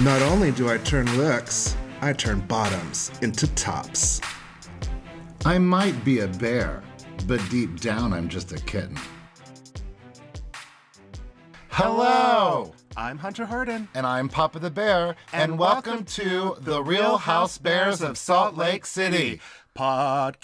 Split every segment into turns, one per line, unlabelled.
Not only do I turn looks, I turn bottoms into tops.
I might be a bear, but deep down I'm just a kitten. Hello!
I'm Hunter Harden.
And I'm Papa the Bear, and welcome to the Real Housebears of Salt Lake City
podcast.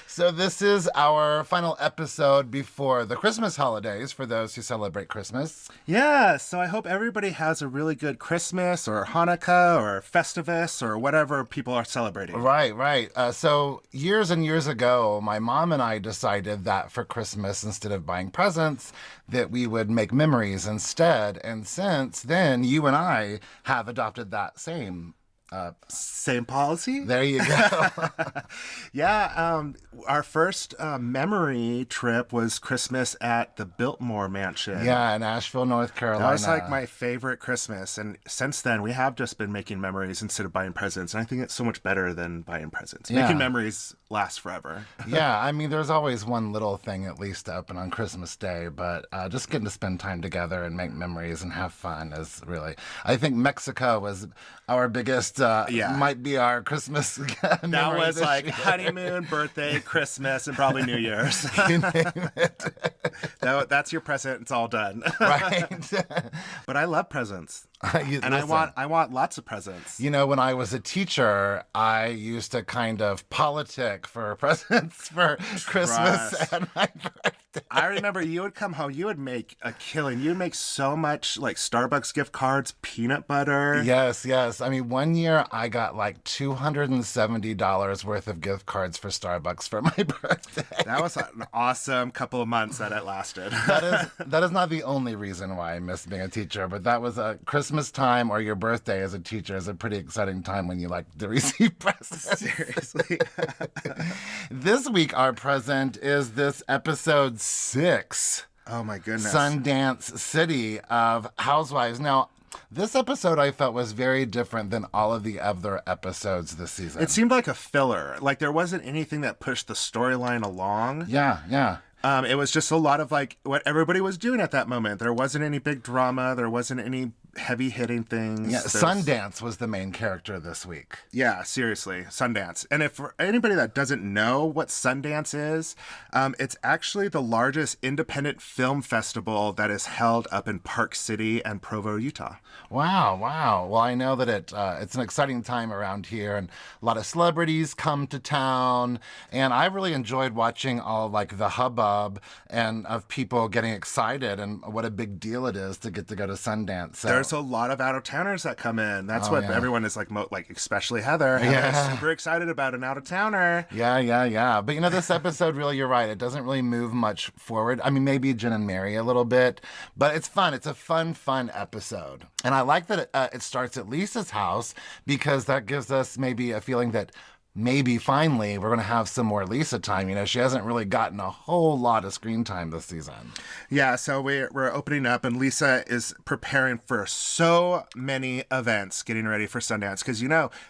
So this is our final episode before the Christmas holidays for those who celebrate Christmas.
Yeah, so I hope everybody has a really good Christmas or Hanukkah or Festivus or whatever people are celebrating.
Right. So years and years ago, my mom and I decided that for Christmas, instead of buying presents, that we would make memories instead. And since then, you and I have adopted that same
policy?
There you go.
Yeah, our first memory trip was Christmas at the Biltmore Mansion.
Yeah, in Asheville, North Carolina.
That was like my favorite Christmas. And since then, we have just been making memories instead of buying presents. And I think it's so much better than buying presents.
Yeah.
Making memories lasts forever.
Yeah, I mean, there's always one little thing at least to open on Christmas Day, but just getting to spend time together and make memories and have fun is really... I think Mexico was our biggest... might be our Christmas
That was like
year.
honeymoon, birthday, Christmas, and probably New Year's.
You name it.
That's your present. It's all done.
Right.
But I love presents.
Listen,
I want lots of presents.
You know, when I was a teacher, I used to kind of politic for presents for Christmas and my birthday.
I remember you would come home, you would make a killing. You would make so much like Starbucks gift cards, peanut butter.
Yes. I mean, one year I got like $270 worth of gift cards for Starbucks for my birthday.
That was an awesome couple of months that it lasted.
That is not the only reason why I missed being a teacher, but that was a Christmas time, or your birthday as a teacher is a pretty exciting time when you like to receive presents.
Seriously.
This week, our present is this episode 6.
Oh my goodness.
Sundance City of Housewives. Now, this episode I felt was very different than all of the other episodes this season.
It seemed like a filler. Like there wasn't anything that pushed the storyline along.
Yeah.
It was just a lot of like what everybody was doing at that moment. There wasn't any big drama. There wasn't any heavy hitting things.
Yeah, Sundance was the main character this week.
Yeah, seriously, Sundance. And if for anybody that doesn't know what Sundance is, it's actually the largest independent film festival that is held up in Park City and Provo, Utah.
Wow. Well, I know that it's an exciting time around here, and a lot of celebrities come to town, and I really enjoyed watching all like the hubbub and of people getting excited and what a big deal it is to get to go to Sundance. So.
There's a lot of out-of-towners that come in. That's what everyone is like, especially Heather. Heather's super excited about an out-of-towner.
Yeah. But, this episode, really, you're right. It doesn't really move much forward. I mean, maybe Jen and Mary a little bit, but it's fun. It's a fun episode. And I like that it starts at Lisa's house because that gives us maybe a feeling that maybe finally we're going to have some more Lisa time. She hasn't really gotten a whole lot of screen time this season.
Yeah, so we're opening up, and Lisa is preparing for so many events, getting ready for Sundance, because,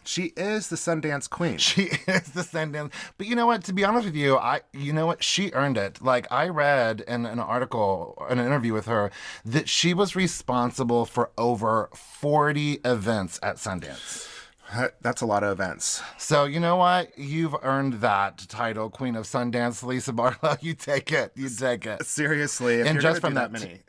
she is the Sundance queen.
She is the Sundance. But you know what? To be honest with you, she earned it. Like, I read in an article, in an interview with her, that she was responsible for over 40 events at Sundance.
That's a lot of events.
So, you know what? You've earned that title, Queen of Sundance, Lisa Barlow. You take it.
Seriously.
And just from
that many.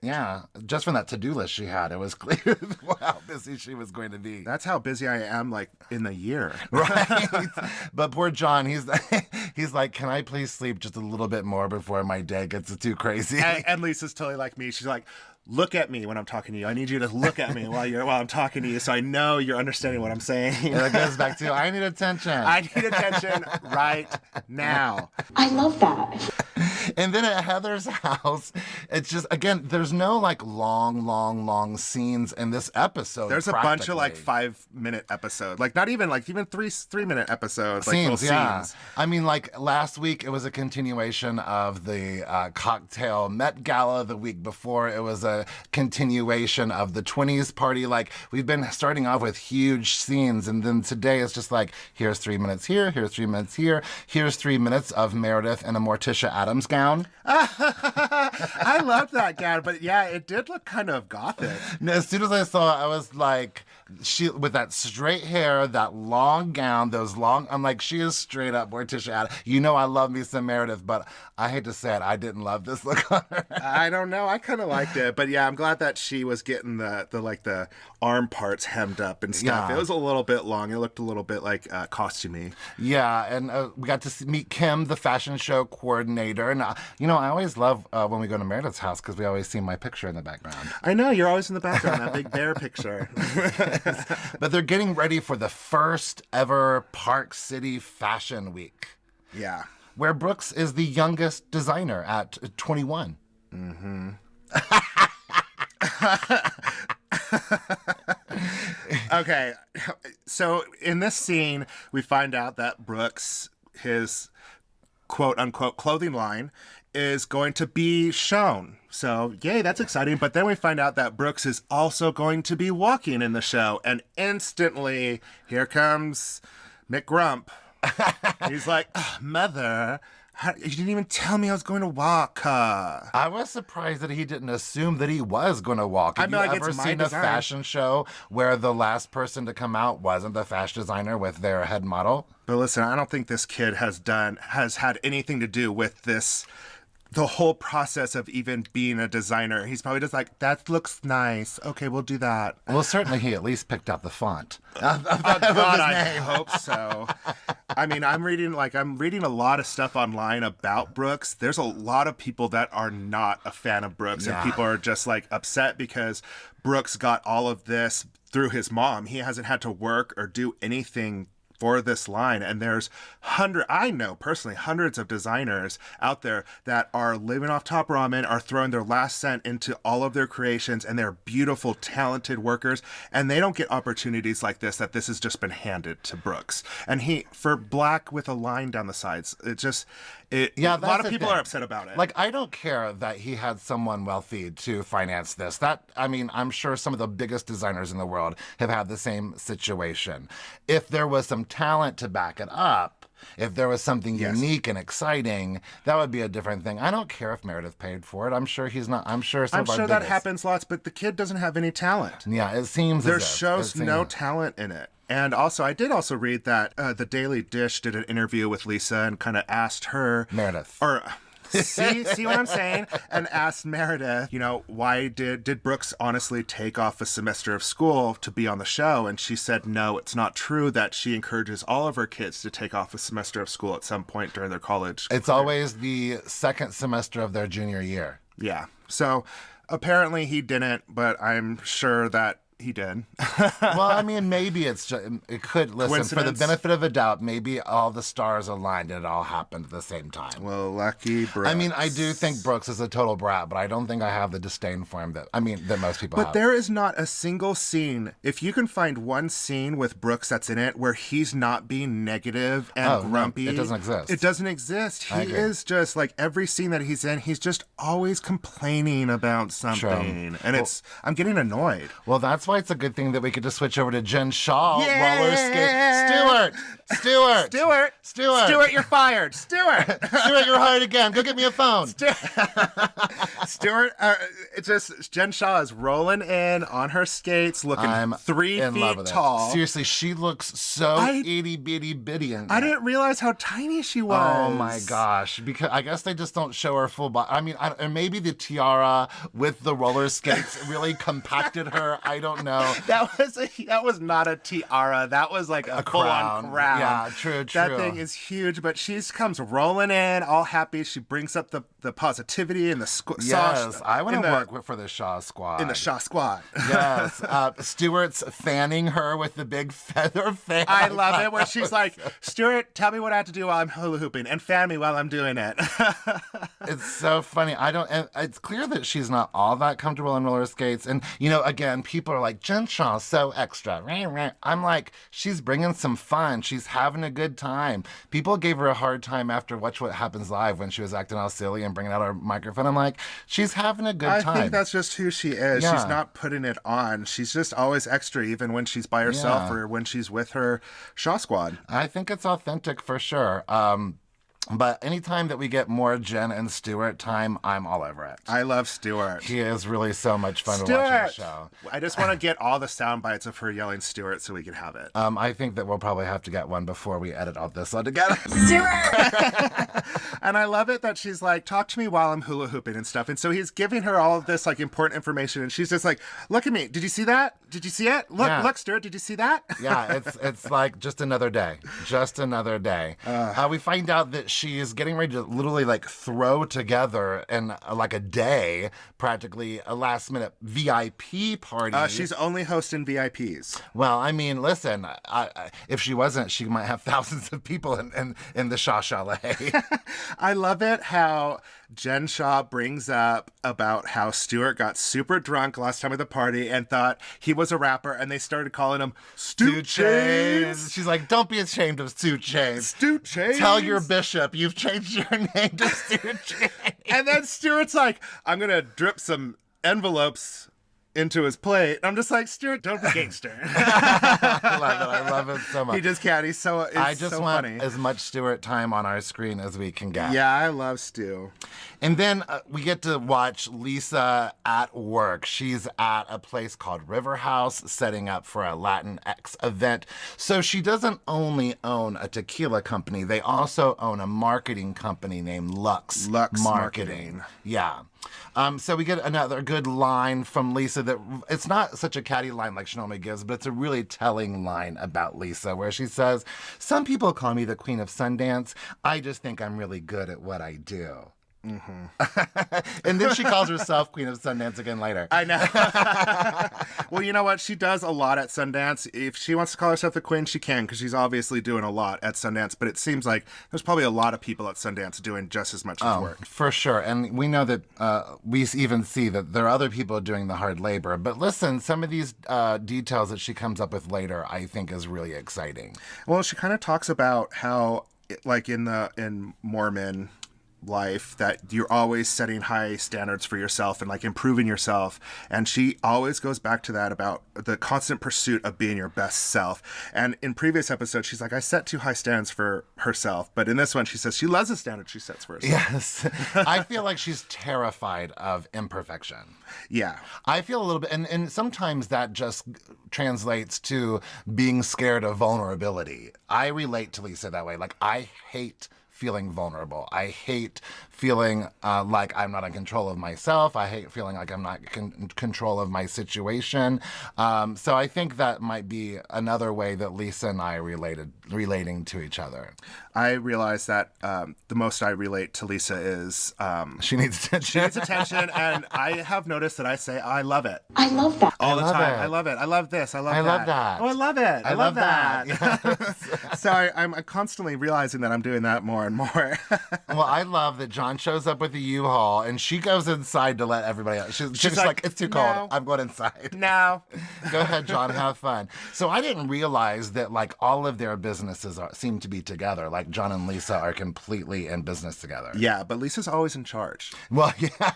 Just from that to-do list she had, it was clear how busy she was going to be.
That's how busy I am, like, in the year.
Right? But poor John, he's like, can I please sleep just a little bit more before my day gets too crazy?
And Lisa's totally like me. She's like, look at me when I'm talking to you. I need you to look at me while I'm talking to you, so I know you're understanding what I'm saying.
And it goes back to, I need attention.
I need attention right now.
I love that.
And then at Heather's house, it's just, again, there's no like long scenes in this episode.
There's a bunch of like 5-minute episodes, like not even like even 3-minute episodes, like little scenes.
I mean, like last week it was a continuation of the cocktail Met Gala. The week before it was a continuation of the 20s party. Like we've been starting off with huge scenes, and then today it's just like, here's 3 minutes here, here's 3 minutes here, here's 3 minutes of Meredith and a Morticia Addams gown.
I loved that gown, but yeah, it did look kind of gothic.
No, as soon as I saw it, I was like, she with that straight hair, that long gown, I'm like, she is straight up Morticia Addams. You know, I love me some Meredith, but I hate to say it, I didn't love this look on her.
I don't know. I kind of liked it, but yeah, I'm glad that she was getting the arm parts hemmed up and stuff.
Yeah.
It was a little bit long. It looked a little bit like costumey.
Yeah, and we got to meet Kim, the fashion show coordinator. And, I always love when we go to Meredith's house because we always see my picture in the background.
I know, you're always in the background, that big bear picture.
But they're getting ready for the first ever Park City Fashion Week.
Yeah.
Where Brooks is the youngest designer at 21.
Mm-hmm. Okay, so in this scene, we find out that Brooks, his quote-unquote clothing line, is going to be shown. So, yay, that's exciting. But then we find out that Brooks is also going to be walking in the show. And instantly, here comes McGrump. He's like, Mother, you didn't even tell me I was going to walk.
I was surprised that he didn't assume that he was going to walk. Have you ever seen a fashion show where the last person to come out wasn't the fashion designer with their head model?
But listen, I don't think this kid has had anything to do with this, the whole process of even being a designer. He's probably just like, that looks nice. Okay, we'll do that.
Well, certainly he at least picked out the font.
Oh, God, I hope so. I mean, I'm reading a lot of stuff online about Brooks. There's a lot of people that are not a fan of Brooks, and people are just like upset because Brooks got all of this through his mom. He hasn't had to work or do anything for this line, and there's I know personally hundreds of designers out there that are living off top ramen, are throwing their last cent into all of their creations, and they're beautiful, talented workers, and they don't get opportunities like this, that this has just been handed to Brooks. And for black with a line down the sides, a lot of people are upset about it.
Like, I don't care that he had someone wealthy to finance this. I'm sure some of the biggest designers in the world have had the same situation. If there was some talent to back it up, if there was something unique and exciting, that would be a different thing. I don't care if Meredith paid for it. I'm sure he's not. I'm sure
that happens lots, but the kid doesn't have any talent.
Yeah, it seems
there shows no talent in it. And also, I did also read that the Daily Dish did an interview with Lisa and kind of asked her...
Meredith.
Or... See what I'm saying? And asked Meredith, why did Brooks honestly take off a semester of school to be on the show? And she said, no, it's not true that she encourages all of her kids to take off a semester of school at some point during their college
It's
career.
always the second semester of their junior year.
Yeah. So apparently he didn't, but I'm sure that he did.
Well, I mean, maybe it could, listen, for the benefit of a doubt, maybe all the stars aligned and it all happened at the same time.
Well, lucky Brooks.
I mean, I do think Brooks is a total brat, but I don't think I have the disdain for him that most people have.
But there is not a single scene, if you can find one scene with Brooks that's in it where he's not being negative and grumpy.
No, it doesn't exist.
It doesn't exist. He is just like every scene that he's in, he's just always complaining about something. True. And I'm getting annoyed.
Well, that's why it's a good thing that we could just switch over to Jen Shaw. Roller skate. Stuart,
you're fired. Stuart,
you're hired again. Go get me a phone.
Stuart, Jen Shaw is rolling in on her skates, looking 3 feet tall.
Seriously, she looks so itty bitty bitty.
I didn't realize how tiny she was.
Oh my gosh! Because I guess they just don't show her full body. I mean, and maybe the tiara with the roller skates really compacted her. I don't know.
That was not a tiara. That was like a full-on crown.
Yeah, true.
That thing is huge, but she comes rolling in, all happy. She brings up the positivity and the
Yes, I want to work for the Shaw Squad.
In the Shaw Squad.
Yes. Stuart's fanning her with the big feather fan.
I love it, where she's like, Stuart, tell me what I have to do while I'm hula hooping, and fan me while I'm doing it.
It's so funny. It's clear that she's not all that comfortable on roller skates. And, again, people are like, Jen Shaw's so extra. I'm like, she's bringing some fun. She's having a good time. People gave her a hard time after Watch What Happens Live when she was acting all silly and bringing out her microphone. I'm like, she's having a good time.
I think that's just who she is. Yeah. She's not putting it on. She's just always extra, even when she's by herself or when she's with her Shaw Squad.
I think it's authentic for sure. But anytime that we get more Jen and Stuart time, I'm all over it.
I love Stuart.
He is really so much fun to watch on the show.
I just want to get all the sound bites of her yelling Stuart so we can have it.
I think that we'll probably have to get one before we edit all this all together.
Stuart! And I love it that she's like, talk to me while I'm hula hooping and stuff. And so he's giving her all of this like important information. And she's just like, look at me. Did you see that? Did you see it? Look, Stuart, did you see that?
Yeah, it's like just another day. Just another day. We find out that she is getting ready to literally like throw together in like a day, practically a last minute VIP party.
She's only hosting VIPs.
Well, I mean, listen, if she wasn't, she might have thousands of people in the Shaw Chalet.
I love it how Jen Shaw brings up about how Stuart got super drunk last time at the party and thought he was a rapper, and they started calling him Stu Chains.
She's like, don't be ashamed of Stu Chains.
Stu Chains.
Tell your bishop you've changed your name to Stu Chains.
And then Stuart's like, I'm going to drip some envelopes into his plate. I'm just like, Stuart, don't be gangster.
I love it. I love it so much.
He just can't. He's so it's
I just
so
want
funny.
as much Stuart time on our screen as we can get.
Yeah, I love Stu.
And then we get to watch Lisa at work. She's at a place called River House, setting up for a Latinx event. So she doesn't only own a tequila company, they also own a marketing company named Lux Marketing. Yeah. So we get another good line from Lisa that it's not such a catty line like she normally gives, but it's a really telling line about Lisa where she says, some people call me the Queen of Sundance. I just think I'm really good at what I do. Mm-hmm. And then she calls herself Queen of Sundance again later.
I know. Well, you know what? She does a lot at Sundance. If she wants to call herself the queen, she can, because she's obviously doing a lot at Sundance. But it seems like there's probably a lot of people at Sundance doing just as much as work.
For sure. And we know that we even see that there are other people doing the hard labor. But listen, some of these details that she comes up with later, I think is really exciting.
Well, she kind of talks about how, like in Mormon life, that you're always setting high standards for yourself and like improving yourself, and she always goes back to that about the constant pursuit of being your best self. And in previous episodes she's like, I set too high standards for herself, but in this one she says she loves the standards she sets for herself.
Yes. I feel like she's terrified of imperfection.
Yeah,
I feel a little bit, and sometimes that just translates to being scared of vulnerability. I relate to Lisa that way. Like, I hate feeling vulnerable. I hate feeling like I'm not in control of myself. I hate feeling like I'm not in control of my situation. So I think that might be another way that Lisa and I are relating to each other.
I realize that the most I relate to Lisa is
she needs attention.
She needs attention, and I have noticed that I say, I love it.
I love that.
All the time.
It.
I love it. I love this. I love that.
love that.
Oh, I love it. I love that.
Yes.
So I'm constantly realizing that I'm doing that more and more.
Well, I love that John shows up with the U-Haul, and she goes inside to let everybody out. She's like, it's too cold.
No.
I'm going inside.
No.
Go ahead, John. Have fun. So I didn't realize that like all of their businesses seem to be together. Like John and Lisa are completely in business together.
Yeah, but Lisa's always in charge.
Well, yeah.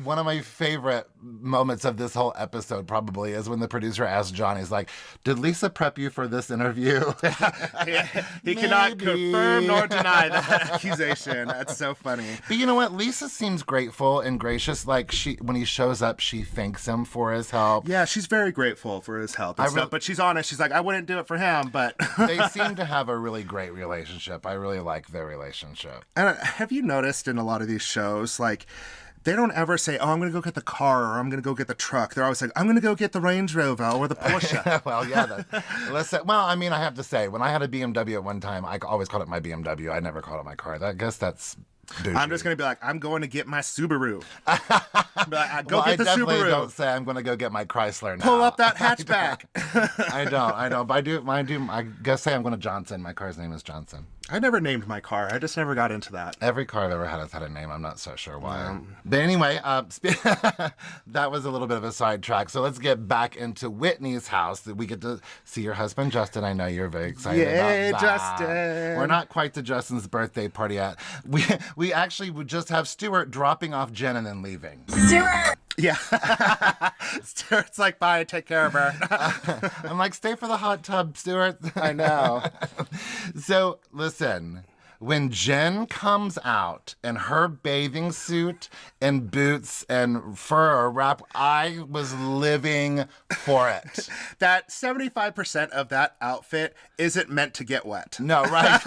One of my favorite moments of this whole episode probably is when the producer asked John, he's like, did Lisa prep you for this interview?
He cannot confirm nor deny that accusation. That's so funny.
But you know what? Lisa seems grateful and gracious. Like when he shows up, she thanks him for his help.
Yeah, she's very grateful for his help and stuff, but she's honest. She's like, I wouldn't do it for him, but...
They seem to have a really great relationship. I really like their relationship.
And have you noticed in a lot of these shows, like, they don't ever say, oh, I'm going to go get the car or I'm going to go get the truck. They're always like, I'm going to go get the Range Rover or the Porsche.
Well, yeah. I mean, I have to say, when I had a BMW at one time, I always called it my BMW. I never called it my car. I guess that's douchey.
I'm just going to be like, I'm going to get my Subaru. Go
I
get the
definitely
Subaru.
Don't say I'm going to go get my Chrysler now.
Pull up that hatchback.
I don't. But I guess say I'm going to Johnson. My car's name is Johnson.
I never named my car. I just never got into that.
Every car I've ever had has had a name. I'm not so sure why. But anyway, that was a little bit of a sidetrack. So let's get back into Whitney's house. We get to see your husband, Justin. I know you're very excited about that.
Justin.
We're not quite to Justin's birthday party yet. We actually would just have Stuart dropping off Jen and then leaving.
Stuart!
Yeah. Stuart's like, bye, take care of her.
I'm like, stay for the hot tub, Stuart.
I know.
So, listen, when Jen comes out in her bathing suit and boots and fur or wrap, I was living for it.
That 75% of that outfit isn't meant to get wet.
No, right?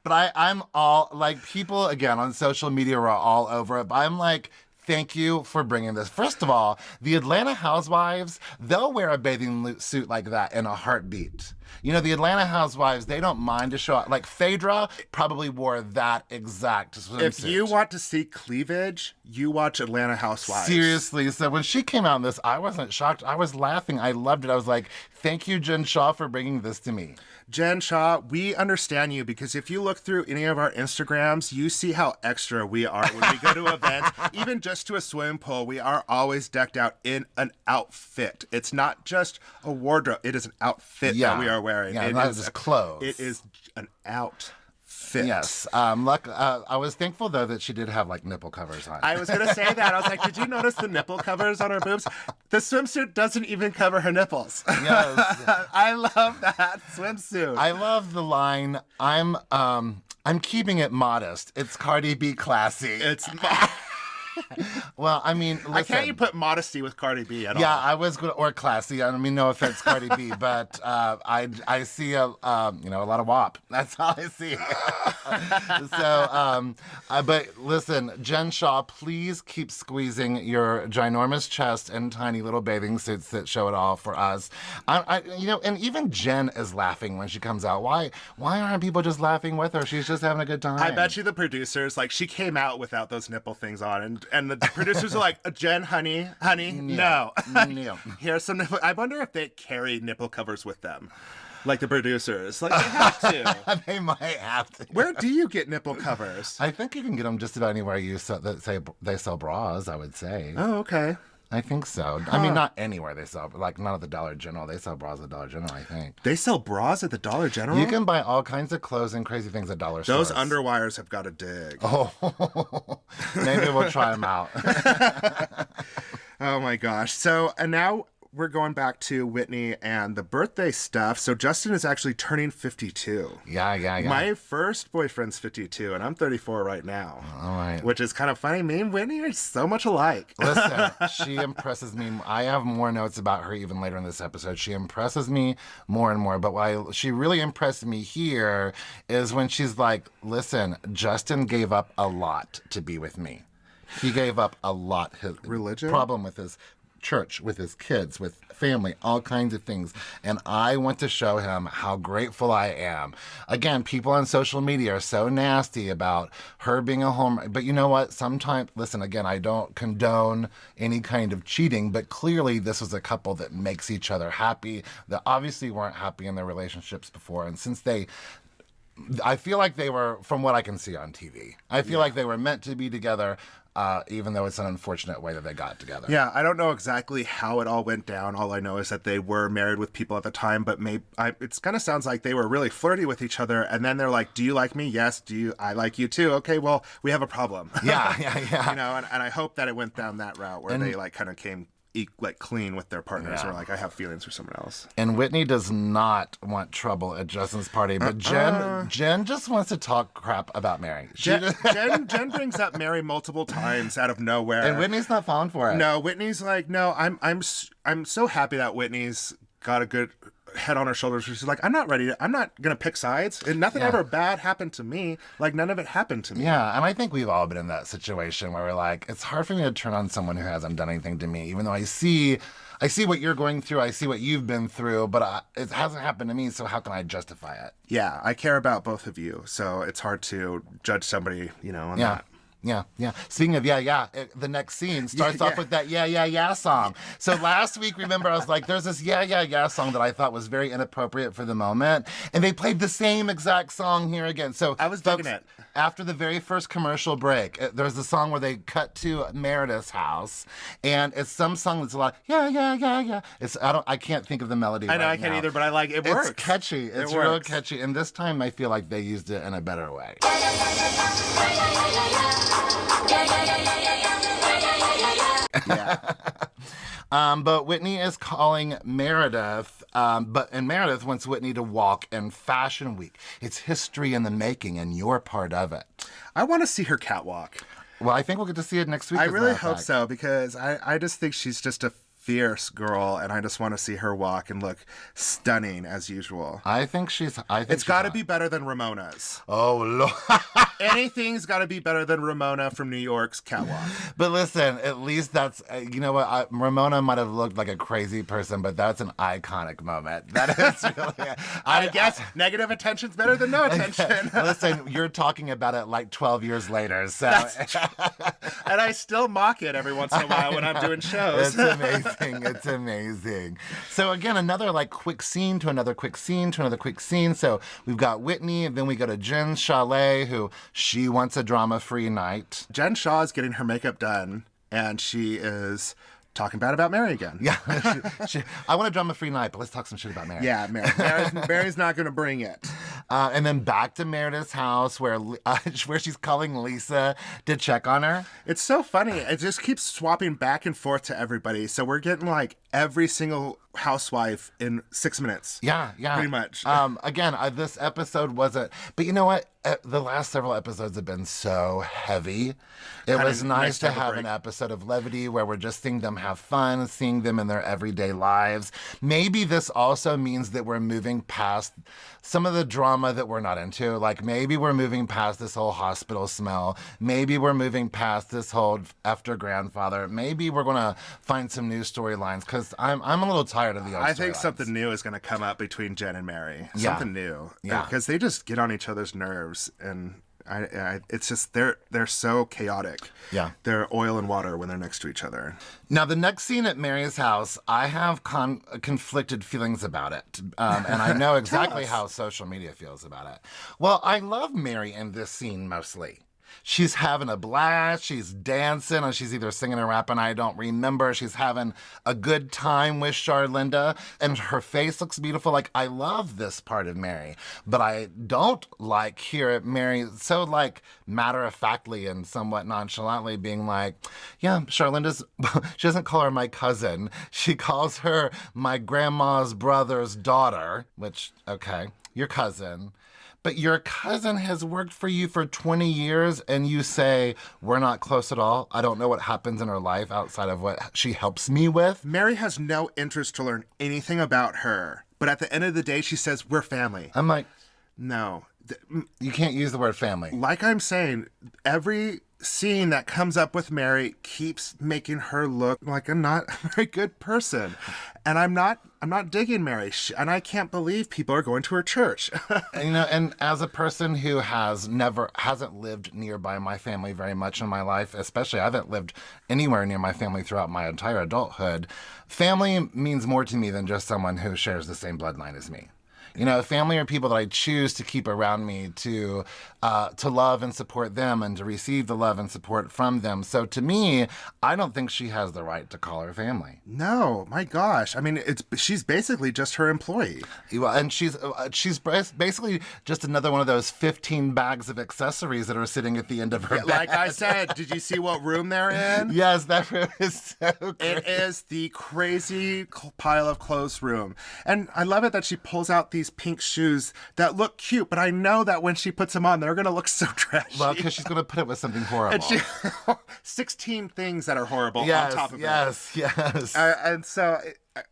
But I'm all, like, people, again, on social media are all over it, but I'm like, thank you for bringing this. First of all, the Atlanta Housewives, they'll wear a bathing suit like that in a heartbeat. You know, the Atlanta Housewives, they don't mind to show up. Like, Phaedra probably wore that exact swimsuit.
If you want to see cleavage, you watch Atlanta Housewives.
Seriously. So when she came out in this, I wasn't shocked. I was laughing. I loved it. I was like, thank you, Jen Shaw, for bringing this to me.
Jen Shaw, we understand you because if you look through any of our Instagrams, you see how extra we are when we go to events. Even just to a swimming pool, we are always decked out in an outfit. It's not just a wardrobe. It is an outfit that we are wearing.
Yeah,
it
not
is
just clothes.
It is an outfit.
Yes. I was thankful, though, that she did have, like, nipple covers on.
I was going to say that. I was like, did you notice the nipple covers on her boobs? The swimsuit doesn't even cover her nipples.
Yes.
I love that swimsuit.
I love the line, I'm keeping it modest. It's Cardi B classy.
It's...
Well, I mean, listen.
I can't you put modesty with Cardi B at all.
Yeah, I was going to, or classy. I mean, no offense, Cardi B, but I see a lot of WAP. That's all I see. But listen, Jen Shaw, please keep squeezing your ginormous chest and tiny little bathing suits that show it all for us. And even Jen is laughing when she comes out. Why aren't people just laughing with her? She's just having a good time.
I bet you the producers, like, she came out without those nipple things on, and the producers are like, Jen, honey, no. Here's some nipple. I wonder if they carry nipple covers with them, like the producers. Like, they have to.
They might have to.
Where do you get nipple covers?
I think you can get them just about anywhere they sell bras, I would say.
Oh, okay.
I think so. I mean, not anywhere they sell, like not at the Dollar General. They sell bras at the Dollar General, I think.
They sell bras at the Dollar General?
You can buy all kinds of clothes and crazy things at dollar stores.
Those underwires have got to dig.
Oh, maybe we'll try them out.
Oh my gosh. So, and now we're going back to Whitney and the birthday stuff. So Justin is actually turning 52.
Yeah.
My first boyfriend's 52, and I'm 34 right now.
All right.
Which is kind of funny. Me and Whitney are so much alike.
Listen, she impresses me. I have more notes about her even later in this episode. She impresses me more and more. But why she really impressed me here is when she's like, listen, Justin gave up a lot to be with me. He gave up a lot. His
religion?
Problem with his church, with his kids, with family, all kinds of things. And I want to show him how grateful I am. Again, people on social media are so nasty about her being a home. But you know what? Sometimes, listen, again, I don't condone any kind of cheating, but clearly this was a couple that makes each other happy, that obviously weren't happy in their relationships before. And since I feel like they were, from what I can see on TV, I feel like they were meant to be together. Even though it's an unfortunate way that they got together.
Yeah, I don't know exactly how it all went down. All I know is that they were married with people at the time, but it kind of sounds like they were really flirty with each other, and then they're like, do you like me? Yes. I like you too? Okay, well, we have a problem.
Yeah.
You know, and I hope that it went down that route where they like kind of came like clean with their partners, or like, I have feelings for someone else.
And Whitney does not want trouble at Justin's party, but Jen just wants to talk crap about Mary.
Jen brings up Mary multiple times out of nowhere,
and Whitney's not falling for it.
No, Whitney's like, no, I'm so happy that Whitney's got a good head on her shoulders. She's like, I'm not gonna pick sides, and nothing ever bad happened to me. Like, none of it happened to me.
Yeah, and I think we've all been in that situation where we're like, it's hard for me to turn on someone who hasn't done anything to me, even though I see what you're going through, I see what you've been through, but it hasn't happened to me, so how can I justify it?
Yeah, I care about both of you, so it's hard to judge somebody, on that.
Yeah. Speaking of the next scene starts off with that yeah song. So last week, remember, I was like, there's this yeah song that I thought was very inappropriate for the moment, and they played the same exact song here again. So
I was digging it.
After the very first commercial break, there's a song where they cut to Meredith's house, and it's some song that's a lot yeah. I can't think of the melody.
I know, I can't either, but I like it. Works.
It's catchy. It's real catchy, and this time I feel like they used it in a better way.
Yeah.
But Whitney is calling Meredith, and Meredith wants Whitney to walk in Fashion Week. It's history in the making, and you're part of it.
I want to see her catwalk.
Well, I think we'll get to see it next week.
I
as a
really
matter of
hope
fact.
so, because I just think she's just a fierce girl, and I just want to see her walk and look stunning as usual.
I think
It's got to be better than Ramona's.
Oh, Lord.
Anything's got to be better than Ramona from New York's catwalk.
But listen, at least that's, you know what, Ramona might have looked like a crazy person, but that's an iconic moment. That is really,
I guess negative attention's better than no attention.
Listen, you're talking about it like 12 years later, so.
And I still mock it every once in a while when I'm doing shows.
It's amazing. It's amazing. So again, another like quick scene to another quick scene to another quick scene. So we've got Whitney, and then we go to Jen's chalet, who she wants a drama-free night.
Jen Shaw is getting her makeup done, and she is talking bad about Mary again.
Yeah, I want a drama-free night, but let's talk some shit about Mary.
Yeah, Mary's not going to bring it.
And then back to Meredith's house where she's calling Lisa to check on her.
It's so funny. It just keeps swapping back and forth to everybody. So we're getting like every single housewife in 6 minutes.
Yeah.
Pretty much.
Again, this episode wasn't, but you know what? The last several episodes have been so heavy. It was nice to have an episode of levity where we're just seeing them have fun, seeing them in their everyday lives. Maybe this also means that we're moving past some of the drama that we're not into. Like maybe we're moving past this whole hospital smell. Maybe we're moving past this whole after grandfather. Maybe we're going to find some new storylines, because I'm a little tired of the old
I think
storylines.
something new is going to come up between Jen and Mary.
Yeah.
Something new.
Yeah.
Because they just get on each other's nerves, and it's just they're so chaotic.
Yeah.
They're oil and water when they're next to each other.
Now, the next scene at Mary's house, I have conflicted feelings about it. And I know exactly how social media feels about it. Well, I love Mary in this scene mostly. She's having a blast. She's dancing, or she's either singing or rapping. I don't remember. She's having a good time with Charlinda, and her face looks beautiful. Like, I love this part of Mary, but I don't like here Mary so like matter-of-factly and somewhat nonchalantly being like, yeah, Charlinda's, she doesn't call her my cousin. She calls her my grandma's brother's daughter, which, okay, your cousin. But your cousin has worked for you for 20 years, and you say, we're not close at all. I don't know what happens in her life outside of what she helps me with.
Mary has no interest to learn anything about her. But at the end of the day, she says, we're family.
I'm like,
No.
you can't use the word family.
Like I'm saying, every scene that comes up with Mary keeps making her look like a not very good person. And I'm not digging Mary. And I can't believe people are going to her church.
And as a person who hasn't lived nearby my family very much in my life, especially I haven't lived anywhere near my family throughout my entire adulthood, family means more to me than just someone who shares the same bloodline as me. You know, family are people that I choose to keep around me to love and support them and to receive the love and support from them. So to me, I don't think she has the right to call her family.
No, my gosh. I mean, she's basically just her employee.
Well, and she's basically just another one of those 15 bags of accessories that are sitting at the end of her bed.
Like I said, did you see what room they're in?
Yes, that room is so great.
It is the crazy pile of clothes room. And I love it that she pulls out these pink shoes that look cute, but I know that when she puts them on, they're going to look so trashy.
Well, because she's going to put it with something horrible.
And 16 things that are horrible on top of it.
Yes.
And so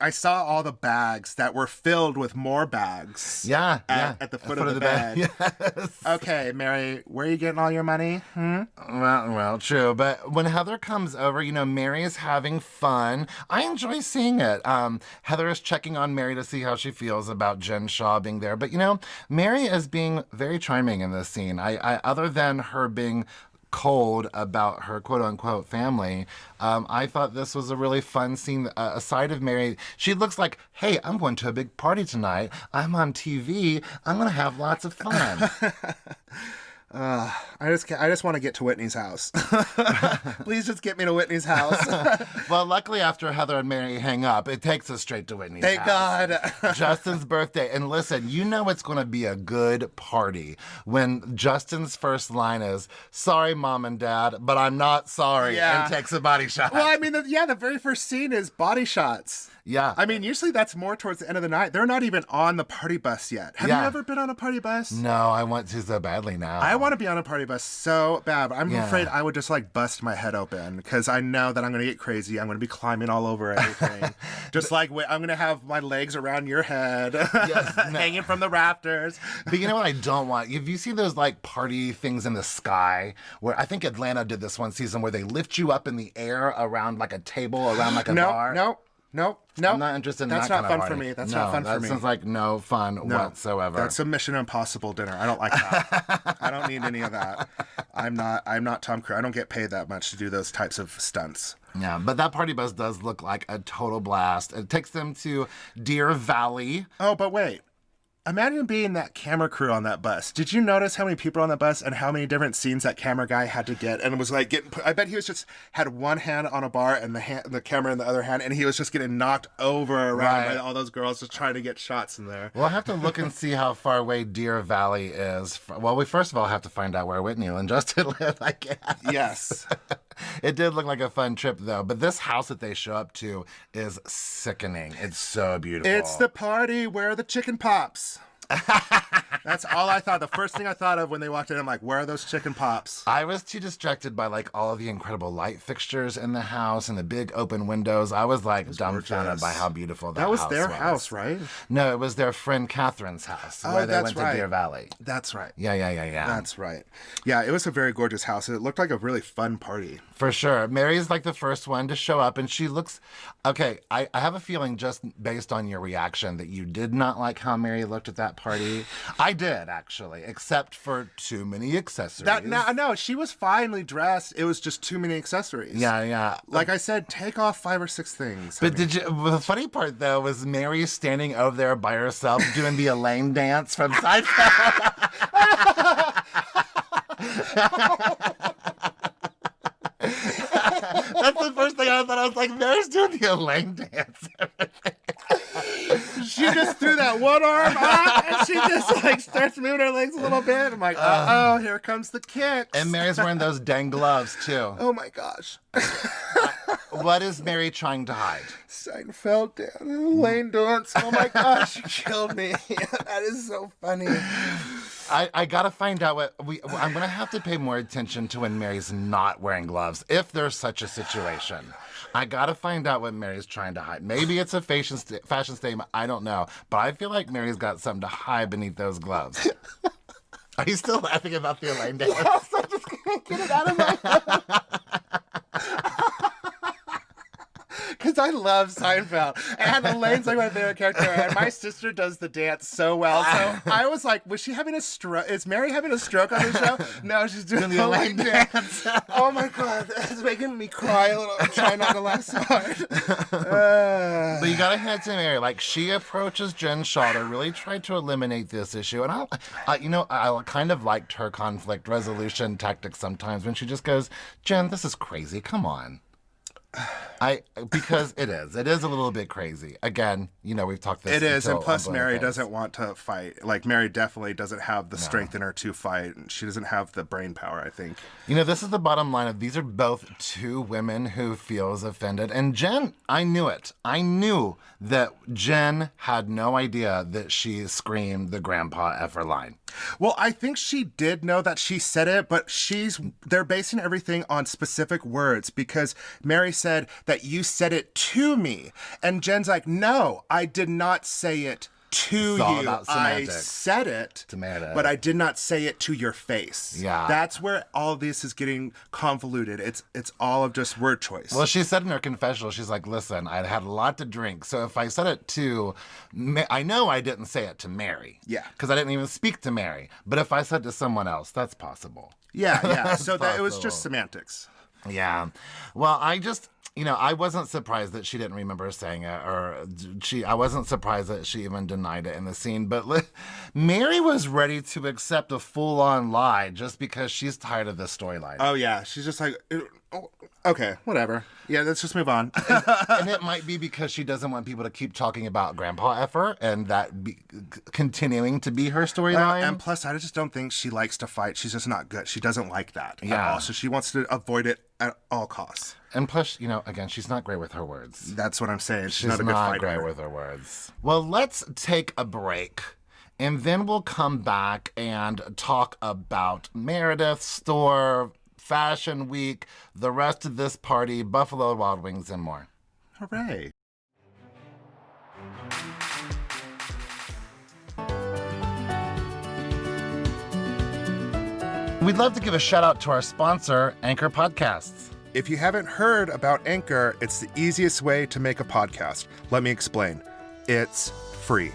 I saw all the bags that were filled with more bags.
At
the foot of the bed.
Yes.
Okay, Mary, where are you getting all your money?
Well, true. But when Heather comes over, Mary is having fun. I enjoy seeing it. Heather is checking on Mary to see how she feels about Jen Shaw being there. But, Mary is being very charming in this scene. I other than her being cold about her quote-unquote family, I thought this was a really fun scene. A side of Mary, she looks like, hey, I'm going to a big party tonight. I'm on TV. I'm going to have lots of fun.
I just want to get to Whitney's house. Please just get me to Whitney's house.
Well, luckily after Heather and Mary hang up, it takes us straight to Whitney's
Thank
house.
God.
Justin's birthday. And listen, you know it's going to be a good party when Justin's first line is, "Sorry, Mom and Dad, but I'm not sorry,"
Yeah.
and takes a body shot.
Well, I mean, the very first scene is body shots.
Yeah.
I mean, usually that's more towards the end of the night. They're not even on the party bus yet. Have you ever been on a party bus?
No, I want to so badly now.
I want to be on a party bus so bad, but I'm afraid I would just like bust my head open because I know that I'm going to get crazy. I'm going to be climbing all over everything. Just like I'm going to have my legs around your head, hanging from the rafters.
But you know what I don't want? Have you seen those like party things in the sky? Where I think Atlanta did this one season where they lift you up in the air around like a table, around like a bar.
No.
I'm not interested in that kind of
fun
party.
for me. That's not fun for me.
That sounds like no fun whatsoever.
That's a Mission Impossible dinner. I don't like that. I don't need any of that. I'm not Tom Cruise. I don't get paid that much to do those types of stunts.
Yeah, but that party bus does look like a total blast. It takes them to Deer Valley.
Oh, but wait. Imagine being that camera crew on that bus. Did you notice how many people were on that bus and how many different scenes that camera guy had to get? And it was like I bet he was just had one hand on a bar and the camera in the other hand, and he was just getting knocked over around by all those girls just trying to get shots in there.
We'll have to look and see how far away Deer Valley is. Well, we first of all have to find out where Whitney and Justin live, I guess.
Yes.
It did look like a fun trip, though. But this house that they show up to is sickening. It's so beautiful.
It's the party where the chicken pops. That's all I thought. The first thing I thought of when they walked in, I'm like, where are those chicken pops?
I was too distracted by like all of the incredible light fixtures in the house and the big open windows. I was like dumbfounded by how beautiful that
was
house
their house, right?
No, it was their friend Catherine's house where they went to Deer Valley.
That's right.
Yeah.
That's right. Yeah, it was a very gorgeous house. It looked like a really fun party.
For sure. Mary's like the first one to show up, and she looks... Okay, I have a feeling just based on your reaction that you did not like how Mary looked at that party. I did, actually, except for too many accessories.
No, she was finely dressed. It was just too many accessories.
Yeah.
Like I said, take off 5 or 6 things.
But the funny part, though, was Mary standing over there by herself doing the Elaine dance from Seinfeld. That's the first thing I thought. I was like, Mary's doing the Elaine dance.
She just threw that one arm up, and she just like starts moving her legs a little bit. I'm like, here comes the kicks.
And Mary's wearing those dang gloves, too.
Oh, my gosh.
What is Mary trying to hide?
Seinfeld down, Elaine dance. Oh, my gosh, you killed me. That is so funny.
I gotta find out I'm gonna have to pay more attention to when Mary's not wearing gloves, if there's such a situation. I gotta find out what Mary's trying to hide. Maybe it's a fashion statement, I don't know. But I feel like Mary's got something to hide beneath those gloves. Are you still laughing about the Elaine dance?
Yes, I just can't get it out of my head. Because I love Seinfeld. And Elaine's like my favorite character. And my sister does the dance so well. So I was like, was she having a stroke? Is Mary having a stroke on the show? No, she's doing the Elaine dance. Oh my God. It's making me cry a little. I'm trying not to laugh so hard.
But you gotta hand it to Mary. Like, she approaches Jen Shaw to really try to eliminate this issue. And I kind of liked her conflict resolution tactics sometimes when she just goes, Jen, this is crazy. Come on. Because it is a little bit crazy. Again, we've talked this.
It is, and plus Mary doesn't want to fight. Like, Mary definitely doesn't have the strength in her to fight. She doesn't have the brain power, I think.
This is the bottom line of these are both two women who feels offended. And Jen, I knew it. I knew that Jen had no idea that she screamed the grandpa effer line.
Well, I think she did know that she said it, but they're basing everything on specific words because Mary said that you said it to me. And Jen's like, no, I did not say it to
it's all
you.
about
I
semantics.
said it,
To Meredith.
but I did not say it to your face.
Yeah.
That's where all this is getting convoluted. It's all of just word choice.
Well, she said in her confessional, she's like, listen, I had a lot to drink. So if I said it to, I know I didn't say it to Mary.
Yeah.
Because I didn't even speak to Mary. But if I said to someone else, that's possible.
Yeah. So that it was just semantics.
Yeah. Well, I wasn't surprised that she didn't remember saying it, I wasn't surprised that she even denied it in the scene. But Mary was ready to accept a full-on lie just because she's tired of this storyline.
Oh, yeah. She's just like, okay, whatever. Yeah, let's just move on.
And it might be because she doesn't want people to keep talking about Grandpa Effer and that continuing to be her storyline.
And plus, I just don't think she likes to fight. She's just not good. She doesn't like that at
Yeah.
all. So she wants to avoid it at all costs.
And plus, again, she's not great with her words.
That's what I'm saying.
She's
not a good
not
fighter.
great with her words. Well, let's take a break. And then we'll come back and talk about Meredith's store, Fashion Week, the rest of this party, Buffalo Wild Wings, and more.
Hooray.
We'd love to give a shout out to our sponsor, Anchor Podcasts.
If you haven't heard about Anchor, it's the easiest way to make a podcast. Let me explain. It's free.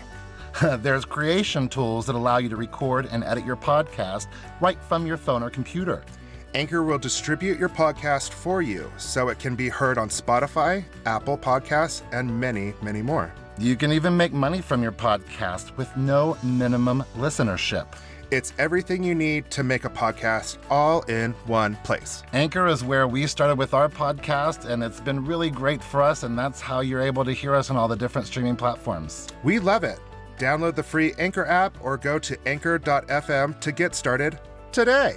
There's creation tools that allow you to record and edit your podcast right from your phone or computer.
Anchor will distribute your podcast for you so it can be heard on Spotify, Apple Podcasts, and many, many more.
You can even make money from your podcast with no minimum listenership.
It's everything you need to make a podcast all in one place.
Anchor is where we started with our podcast, and it's been really great for us, and that's how you're able to hear us on all the different streaming platforms.
We love it. Download the free Anchor app or go to anchor.fm to get started today.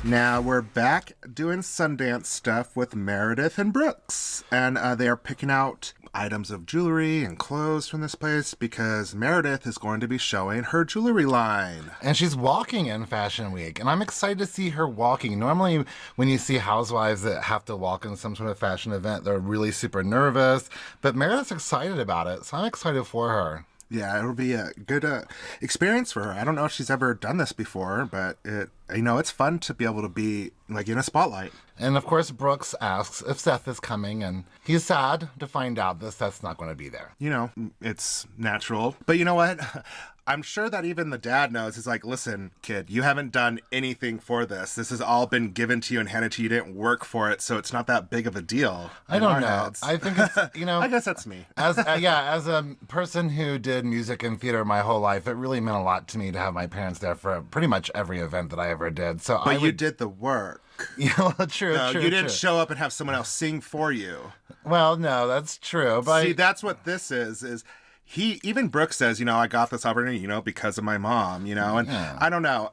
Now we're back doing Sundance stuff with Meredith and Brooks. And they are picking out items of jewelry and clothes from this place because Meredith is going to be showing her jewelry line.
And she's walking in Fashion Week, and I'm excited to see her walking. Normally, when you see housewives that have to walk in some sort of fashion event, they're really super nervous. But Meredith's excited about it, so I'm excited for her.
Yeah, it'll be a good experience for her. I don't know if she's ever done this before, but it's fun to be able to be like in a spotlight.
And of course, Brooks asks if Seth is coming, and he's sad to find out that Seth's not going to be there.
It's natural. But you know what? I'm sure that even the dad knows. He's like, listen, kid, you haven't done anything for this. This has all been given to you and handed to you. You didn't work for it, so it's not that big of a deal.
I don't know.
Heads.
I think it's,
I guess that's me.
as a person who did music and theater my whole life, it really meant a lot to me to have my parents there for pretty much every event that I ever did.
But you did the work.
Yeah, well, true.
You didn't show up and have someone else sing for you.
Well, no, that's true. But
see, that's what this is even Brooks says, I got this opportunity, because of my mom, and
yeah.
I don't know.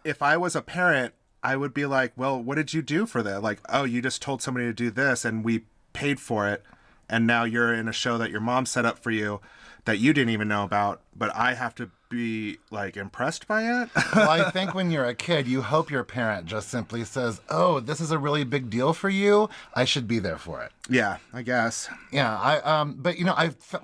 If I was a parent, I would be like, well, what did you do for that? Like, oh, you just told somebody to do this and we paid for it. And now you're in a show that your mom set up for you that you didn't even know about, but I have to be like impressed by it.
Well, I think when you're a kid, you hope your parent just simply says, oh, this is a really big deal for you. I should be there for it.
Yeah, I guess.
Yeah, but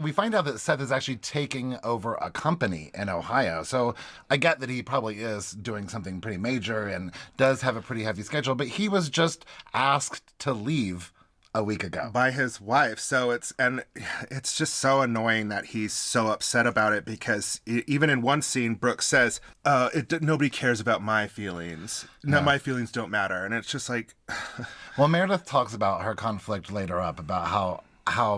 we find out that Seth is actually taking over a company in Ohio. So I get that he probably is doing something pretty major and does have a pretty heavy schedule, but he was just asked to leave a week ago
by his wife. So it's just so annoying that he's so upset about it because even in one scene, Brooke says, nobody cares about my feelings. No, my feelings don't matter. And it's just like,
well, Meredith talks about her conflict later up about how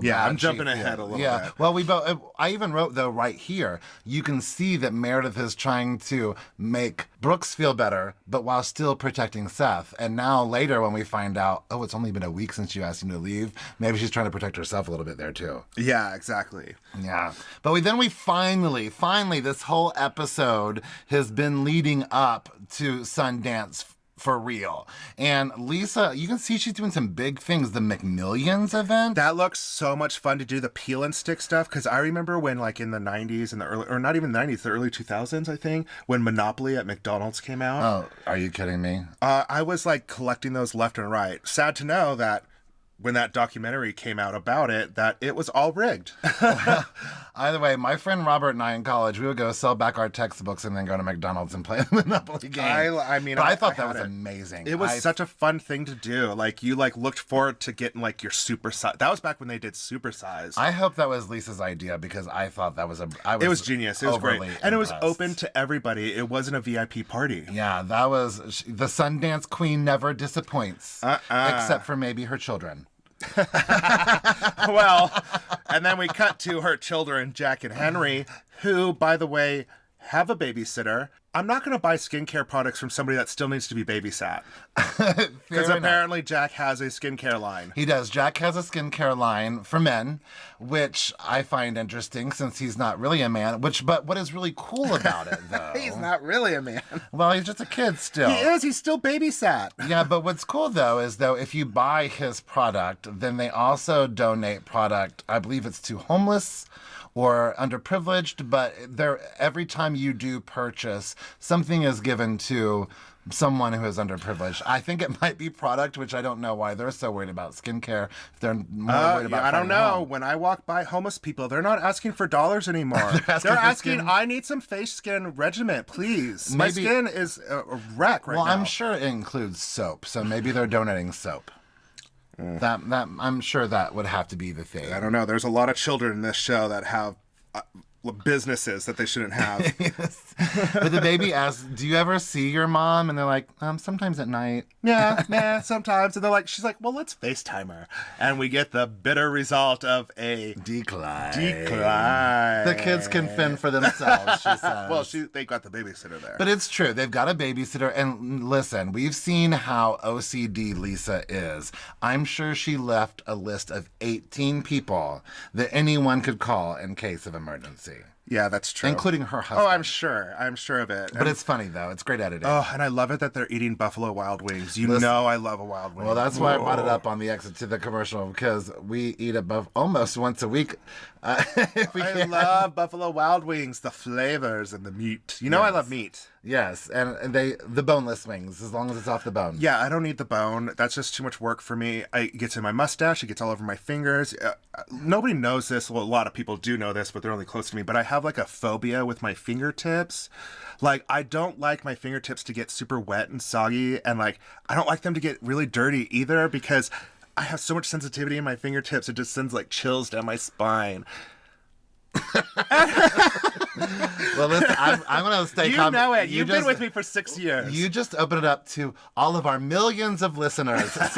yeah, I'm jumping ahead a little bit.
Well, I even wrote, though, right here, you can see that Meredith is trying to make Brooks feel better, but while still protecting Seth. And now later when we find out, oh, it's only been a week since you asked him to leave, maybe she's trying to protect herself a little bit there, too.
Yeah, exactly.
Yeah. But we finally, this whole episode has been leading up to Sundance for real. And Lisa, you can see she's doing some big things. The McMillions event.
That looks so much fun to do, the peel and stick stuff. Because I remember when, like, in the 90s and the early, or not even the 90s, the early 2000s, I think, when Monopoly at McDonald's came out.
Oh, are you kidding me?
I was, like, collecting those left and right. Sad to know that when that documentary came out about it, that it was all rigged.
Either way, my friend Robert and I in college, we would go sell back our textbooks and then go to McDonald's and play a Monopoly game. I thought that was amazing.
It was such a fun thing to do. Like, you like looked forward to getting like your super size. That was back when they did super size.
I hope that was Lisa's idea because I thought that was
it was genius. It was great.
Impressed.
And it was open to everybody. It wasn't a VIP party.
Yeah, that was the Sundance Queen never disappoints. Except for maybe her children.
Well, and then we cut to her children, Jack and Henry, who, by the way, have a babysitter. I'm not going to buy skincare products from somebody that still needs to be babysat. Because apparently Jack has a skincare line.
He does. Jack has a skincare line for men, which I find interesting since he's not really a man. But what is really cool about it, though...
He's not really a man.
Well, he's just a kid still.
He is. He's still babysat.
Yeah, but what's cool, though, is if you buy his product, then they also donate product, I believe it's to homeless or underprivileged, but every time you do purchase, something is given to someone who is underprivileged. I think it might be product, which I don't know why they're so worried about skincare. If they're more worried about
I don't know. When I walk by homeless people, they're not asking for dollars anymore. they're asking, I need some face skin regimen, please. My skin is a wreck right now.
Well, I'm sure it includes soap, so maybe they're donating soap. That I'm sure that would have to be the thing.
I don't know. There's a lot of children in this show that have businesses that they shouldn't have.
Yes. But the baby asks, do you ever see your mom? And they're like, sometimes at night.
Yeah, sometimes. And they're like, she's like, well, let's FaceTime her. And we get the bitter result of a
decline.
The
kids can fend for themselves, she says.
Well, they got the babysitter there.
But it's true. They've got a babysitter. And listen, we've seen how OCD Lisa is. I'm sure she left a list of 18 people that anyone could call in case of emergency.
Yeah, that's true.
Including her husband.
Oh, I'm sure. I'm sure of it.
But it's funny, though. It's great editing.
Oh, and I love it that they're eating Buffalo Wild Wings. You know I love a Wild Wing.
Well, that's why I brought it up on the exit to the commercial, because we eat above almost once a week.
I love Buffalo Wild Wings, the flavors and the meat. You know I love meat.
Yes, and the boneless wings, as long as it's off the bone.
Yeah, I don't need the bone. That's just too much work for me. It gets in my mustache. It gets all over my fingers. Nobody knows this. Well, a lot of people do know this, but they're only close to me. But I have like a phobia with my fingertips. Like, I don't like my fingertips to get super wet and soggy. And like, I don't like them to get really dirty either, because I have so much sensitivity in my fingertips. It just sends like chills down my spine.
Well, listen, I'm going to stay calm.
You know it. You've been with me for 6 years.
You just opened it up to all of our millions of listeners. So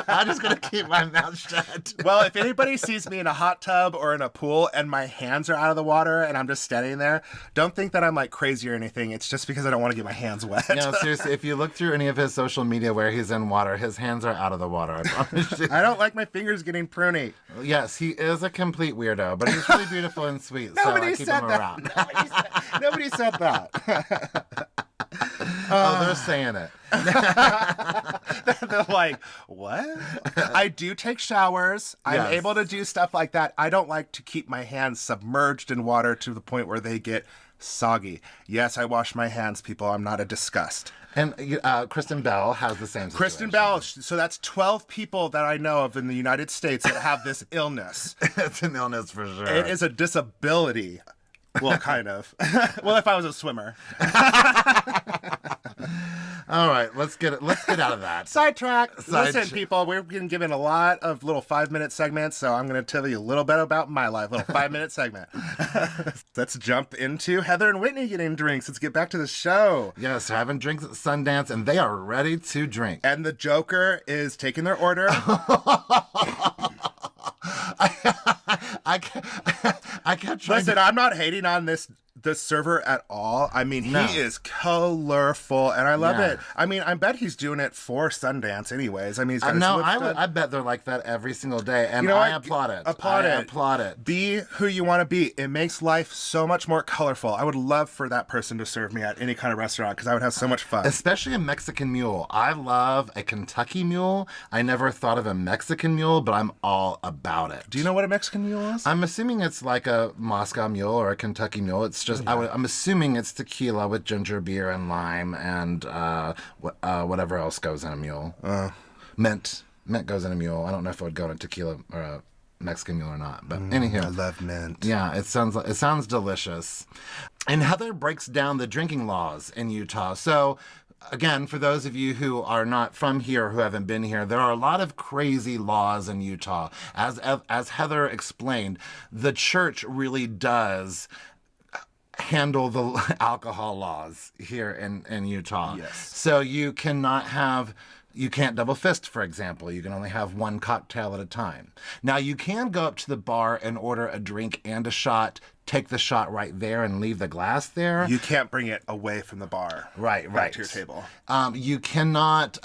I'm just going to keep my mouth shut.
Well, if anybody sees me in a hot tub or in a pool and my hands are out of the water and I'm just standing there, don't think that I'm like crazy or anything. It's just because I don't want to get my hands wet.
No, seriously, if you look through any of his social media where he's in water, his hands are out of the water, I promise you.
I don't like my fingers getting pruny.
Yes, he is a complete weirdo, but he's really beautiful and sweet, so I keep him around.
Nobody said that.
They're saying it.
They're like, what? I do take showers. I'm able to do stuff like that. I don't like to keep my hands submerged in water to the point where they get soggy. Yes, I wash my hands, people. I'm not a disgust.
And Kristen Bell has the same situation.
Kristen Bell, so that's 12 people that I know of in the United States that have this illness.
It's an illness for sure.
It is a disability. Well, kind of. Well, if I was a swimmer.
All right, let's get out of that.
Sidetrack. Listen, people, we've been given a lot of little 5-minute segments, so I'm going to tell you a little bit about my life. Little 5-minute segment. Let's jump into Heather and Whitney getting drinks. Let's get back to the show.
Yes, having drinks at Sundance, and they are ready to drink.
And the Joker is taking their order.
I kept trying.
Listen, I'm not hating on the server at all. I mean, he is colorful, and I love it. I mean, I bet he's doing it for Sundance anyways. I mean, he's got
I bet they're like that every single day, and I applaud it.
I
applaud it.
Be who you want to be. It makes life so much more colorful. I would love for that person to serve me at any kind of restaurant, because I would have so much fun.
Especially a Mexican mule. I love a Kentucky mule. I never thought of a Mexican mule, but I'm all about it.
Do you know what a Mexican mule is?
I'm assuming it's like a Moscow mule or a Kentucky mule. It's just, I'm assuming it's tequila with ginger beer and lime and whatever else goes in a mule. Mint. Mint goes in a mule. I don't know if it would go in a tequila or a Mexican mule or not. But
I
anywho,
love mint.
yeah, it sounds delicious. And Heather breaks down the drinking laws in Utah. So again, for those of you who are not from here, who haven't been here, there are a lot of crazy laws in Utah. As Heather explained, the church really does handle the alcohol laws here in Utah.
Yes.
So you can't double fist, for example. You can only have one cocktail at a time. Now, you can go up to the bar and order a drink and a shot, take the shot right there and leave the glass there.
You can't bring it away from the bar.
Right.
Back to your table.
You cannot,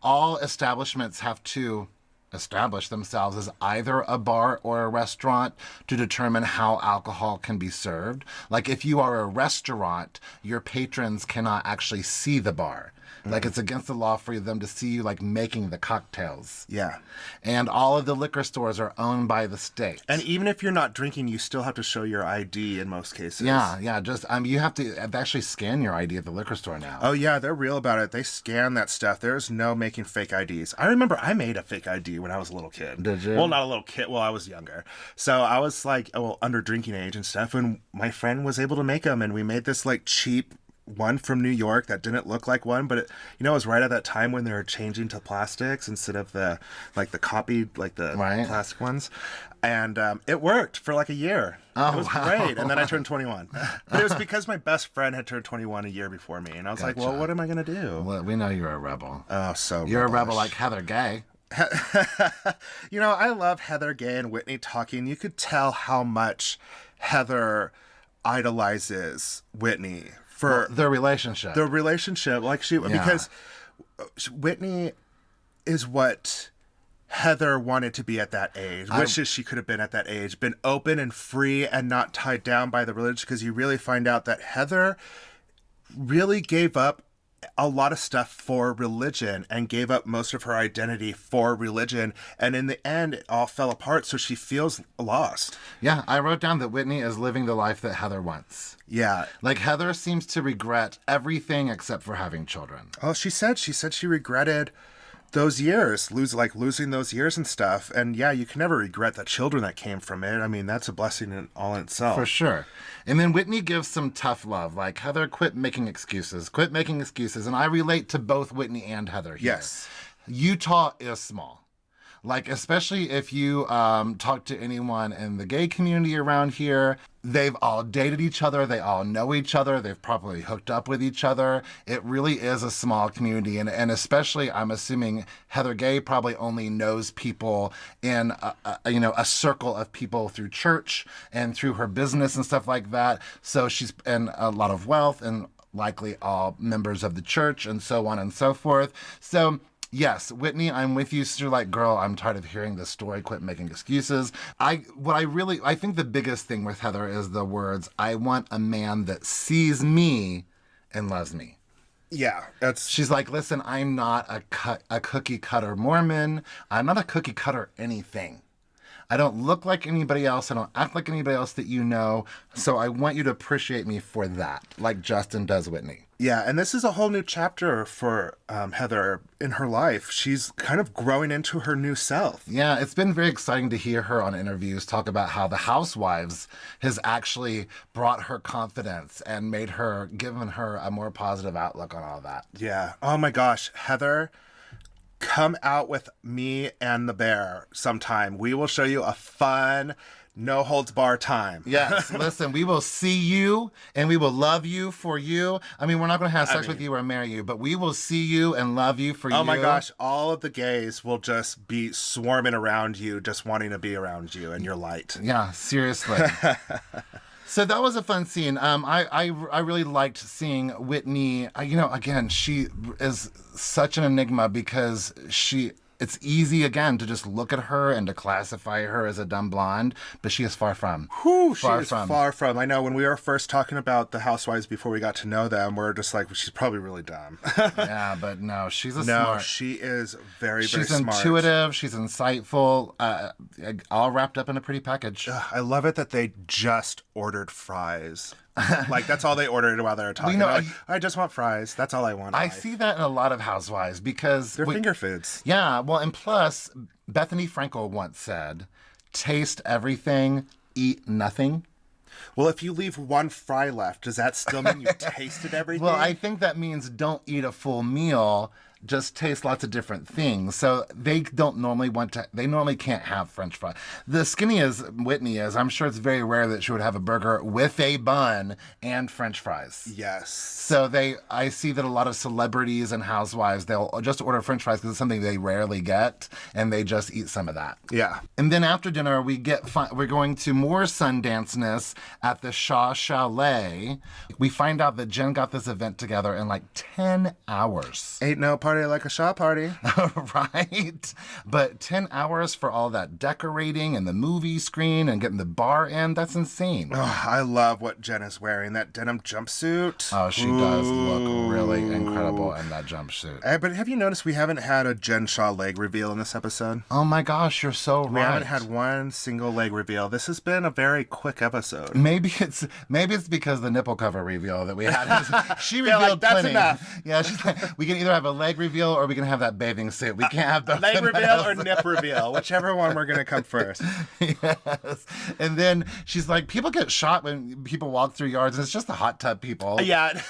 all establishments have to establish themselves as either a bar or a restaurant to determine how alcohol can be served. Like if you are a restaurant, your patrons cannot actually see the bar. Like it's against the law for them to see you like making the cocktails.
Yeah.
And all of the liquor stores are owned by the state.
And even if you're not drinking, you still have to show your ID in most cases.
Yeah. Just you have to actually scan your ID at the liquor store now.
Oh yeah, they're real about it. They scan that stuff. There's no making fake IDs. I remember I made a fake ID when I was a little kid.
Did you?
Well, not a little kid. Well, I was younger. So I was like, under drinking age and stuff. And my friend was able to make them, and we made this like cheap one from New York that didn't look like one, but it was right at that time when they were changing to plastics instead of the copied plastic ones, and it worked for like a year. It was great, and then I turned 21. But it was because my best friend had turned 21 a year before me, and I was like, well, what am I gonna do?
Well, we know you're a rebel.
Oh, so
you're
rebellish.
a rebel like Heather Gay.
I love Heather Gay and Whitney talking. You could tell how much Heather idolizes Whitney for
their relationship.
Because Whitney is what Heather wanted to be at that age. Wishes she could have been at that age, been open and free and not tied down by the religion, because you really find out that Heather really gave up a lot of stuff for religion and gave up most of her identity for religion, and in the end it all fell apart, so she feels lost.
Yeah, I wrote down that Whitney is living the life that Heather wants.
Yeah.
Like Heather seems to regret everything except for having children.
Oh, she said she regretted those years, losing those years and stuff. And yeah, you can never regret the children that came from it. I mean, that's a blessing in all in itself.
For sure. And then Whitney gives some tough love, like, Heather, quit making excuses. And I relate to both Whitney and Heather here.
Yes.
Utah is small. Like, especially if you talk to anyone in the gay community around here, they've all dated each other. They all know each other. They've probably hooked up with each other. It really is a small community. And especially, I'm assuming Heather Gay probably only knows people in a circle of people through church and through her business and stuff like that. So she's in a lot of wealth and likely all members of the church and so on and so forth. So yes, Whitney, I'm with you. So you're like, girl, I'm tired of hearing this story. Quit making excuses. I think the biggest thing with Heather is the words, I want a man that sees me and loves me.
Yeah,
she's like, listen, I'm not a cookie cutter Mormon. I'm not a cookie cutter anything. I don't look like anybody else. I don't act like anybody else that you know. So I want you to appreciate me for that, like Justin does Whitney.
Yeah, and this is a whole new chapter for Heather in her life. She's kind of growing into her new self.
Yeah, it's been very exciting to hear her on interviews talk about how the Housewives has actually brought her confidence and given her a more positive outlook on all that.
Yeah. Oh my gosh, Heather, come out with me and the bear sometime. We will show you a fun, no holds bar time.
Yes, listen, we will see you and we will love you for you. I mean, we're not going to have sex with you or marry you, but we will see you and love you for you.
Oh my gosh, all of the gays will just be swarming around you, just wanting to be around you and your light.
Yeah, seriously. So that was a fun scene. I really liked seeing Whitney. Again, she is such an enigma because it's easy, again, to just look at her and to classify her as a dumb blonde, but she is far from.
Far from. I know when we were first talking about the Housewives before we got to know them, we're just like, well, she's probably really dumb.
Yeah, but no, she's smart.
No, she is very,
very
smart.
She's intuitive. She's insightful. All wrapped up in a pretty package.
I love it that they just ordered fries. Like, that's all they ordered while they were talking. I just want fries. That's all I want.
I see that in a lot of Housewives because
they're finger foods.
Yeah, well, and plus, Bethany Frankel once said, taste everything, eat nothing.
Well, if you leave one fry left, does that still mean you tasted everything?
Well, I think that means don't eat a full meal, just taste lots of different things. So they normally can't have French fries. The skinny as Whitney is, I'm sure it's very rare that she would have a burger with a bun and French fries.
Yes.
So I see that a lot of celebrities and housewives, they'll just order French fries because it's something they rarely get, and they just eat some of that.
Yeah.
And then after dinner, we're going to more Sundance-ness at the Shaw Chalet. We find out that Jen got this event together in like 10 hours.
Ain't no party like a Shaw party.
Right? But 10 hours for all that decorating and the movie screen and getting the bar in, that's insane.
Oh, I love what Jen is wearing, that denim jumpsuit.
Oh, she does look really incredible in that jumpsuit.
But have you noticed we haven't had a Jen Shaw leg reveal in this episode?
Oh my gosh, you're so right.
We haven't had one single leg reveal. This has been a very quick episode.
Maybe it's because the nipple cover reveal that we had. She revealed
like, that's
plenty.
enough.
Yeah, she's like, we can either have a leg reveal or we can have that bathing suit. We can't have both.
Leg reveal or nip reveal, whichever one we're gonna come first.
Yes. And then she's like, people get shot when people walk through yards, and it's just the hot tub people.
Yeah.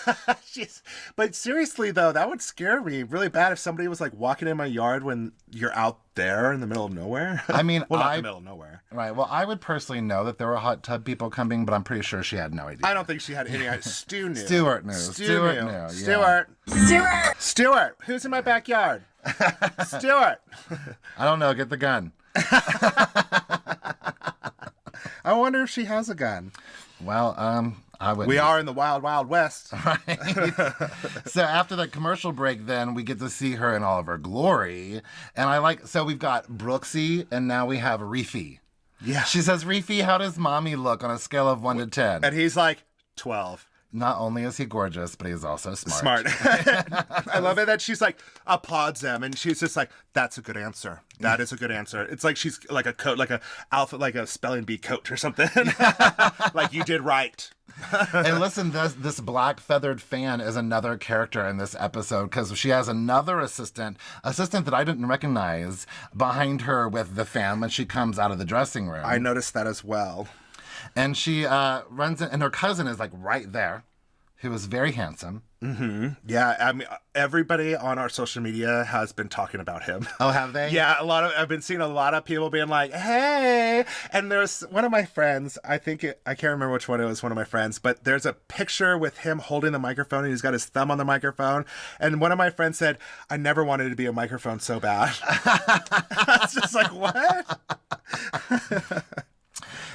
But seriously though, that would scare me really bad if somebody was like walking in my yard when you're out there in the middle of nowhere.
I mean,
well, not the middle of nowhere.
Right. Well, I would personally know that there were hot tub people coming, but I'm pretty sure she had no idea.
I don't think she had any idea. Stu knew.
Stuart knew.
Stuart knew.
Yeah.
Stuart, who's in my backyard? Stuart.
I don't know. Get the gun.
I wonder if she has a gun.
Well, I wouldn't.
We are in the wild, wild west.
Right. So after that commercial break, then we get to see her in all of her glory. And so we've got Brooksy, and now we have Reefy.
Yeah.
She says, Reefy, how does mommy look on a scale of 1 to 10?
And he's like, 12.
Not only is he gorgeous, but he's also smart.
I love it that she's like applauds them, and she's just like, "That's a good answer. That is a good answer." It's like she's like a coat, like a spelling bee coach or something. Like you did right.
And listen, this black feathered fan is another character in this episode because she has another assistant that I didn't recognize behind her with the fan when she comes out of the dressing room.
I noticed that as well.
And she runs in, and her cousin is like right there, who is very handsome.
Mm-hmm. Yeah, I mean, everybody on our social media has been talking about him.
Oh, have they?
Yeah, I've been seeing a lot of people being like, "Hey!" And there's one of my friends. I can't remember which one it was. One of my friends, but there's a picture with him holding the microphone, and he's got his thumb on the microphone. And one of my friends said, "I never wanted to be a microphone so bad." It's just like, what?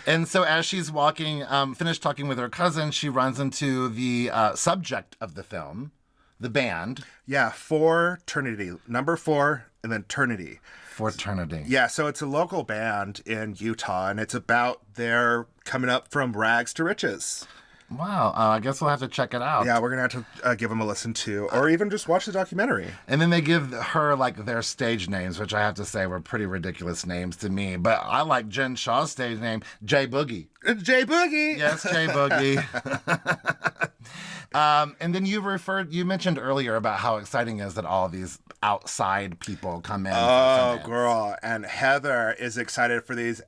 And so as she's walking, finished talking with her cousin, she runs into the subject of the film, the band.
Yeah, Fraternity. Number 4 and then Ternity.
Fraternity.
Yeah, so it's a local band in Utah, and it's about their coming up from rags to riches.
Wow, I guess we'll have to check it out.
Yeah, we're going to have to give them a listen to, or even just watch the documentary.
And then they give her, like, their stage names, which I have to say were pretty ridiculous names to me. But I like Jen Shaw's stage name, J Boogie.
J Boogie!
Yes, J Boogie. And then you mentioned earlier about how exciting it is that all these outside people come in.
Oh, girl. And Heather is excited for these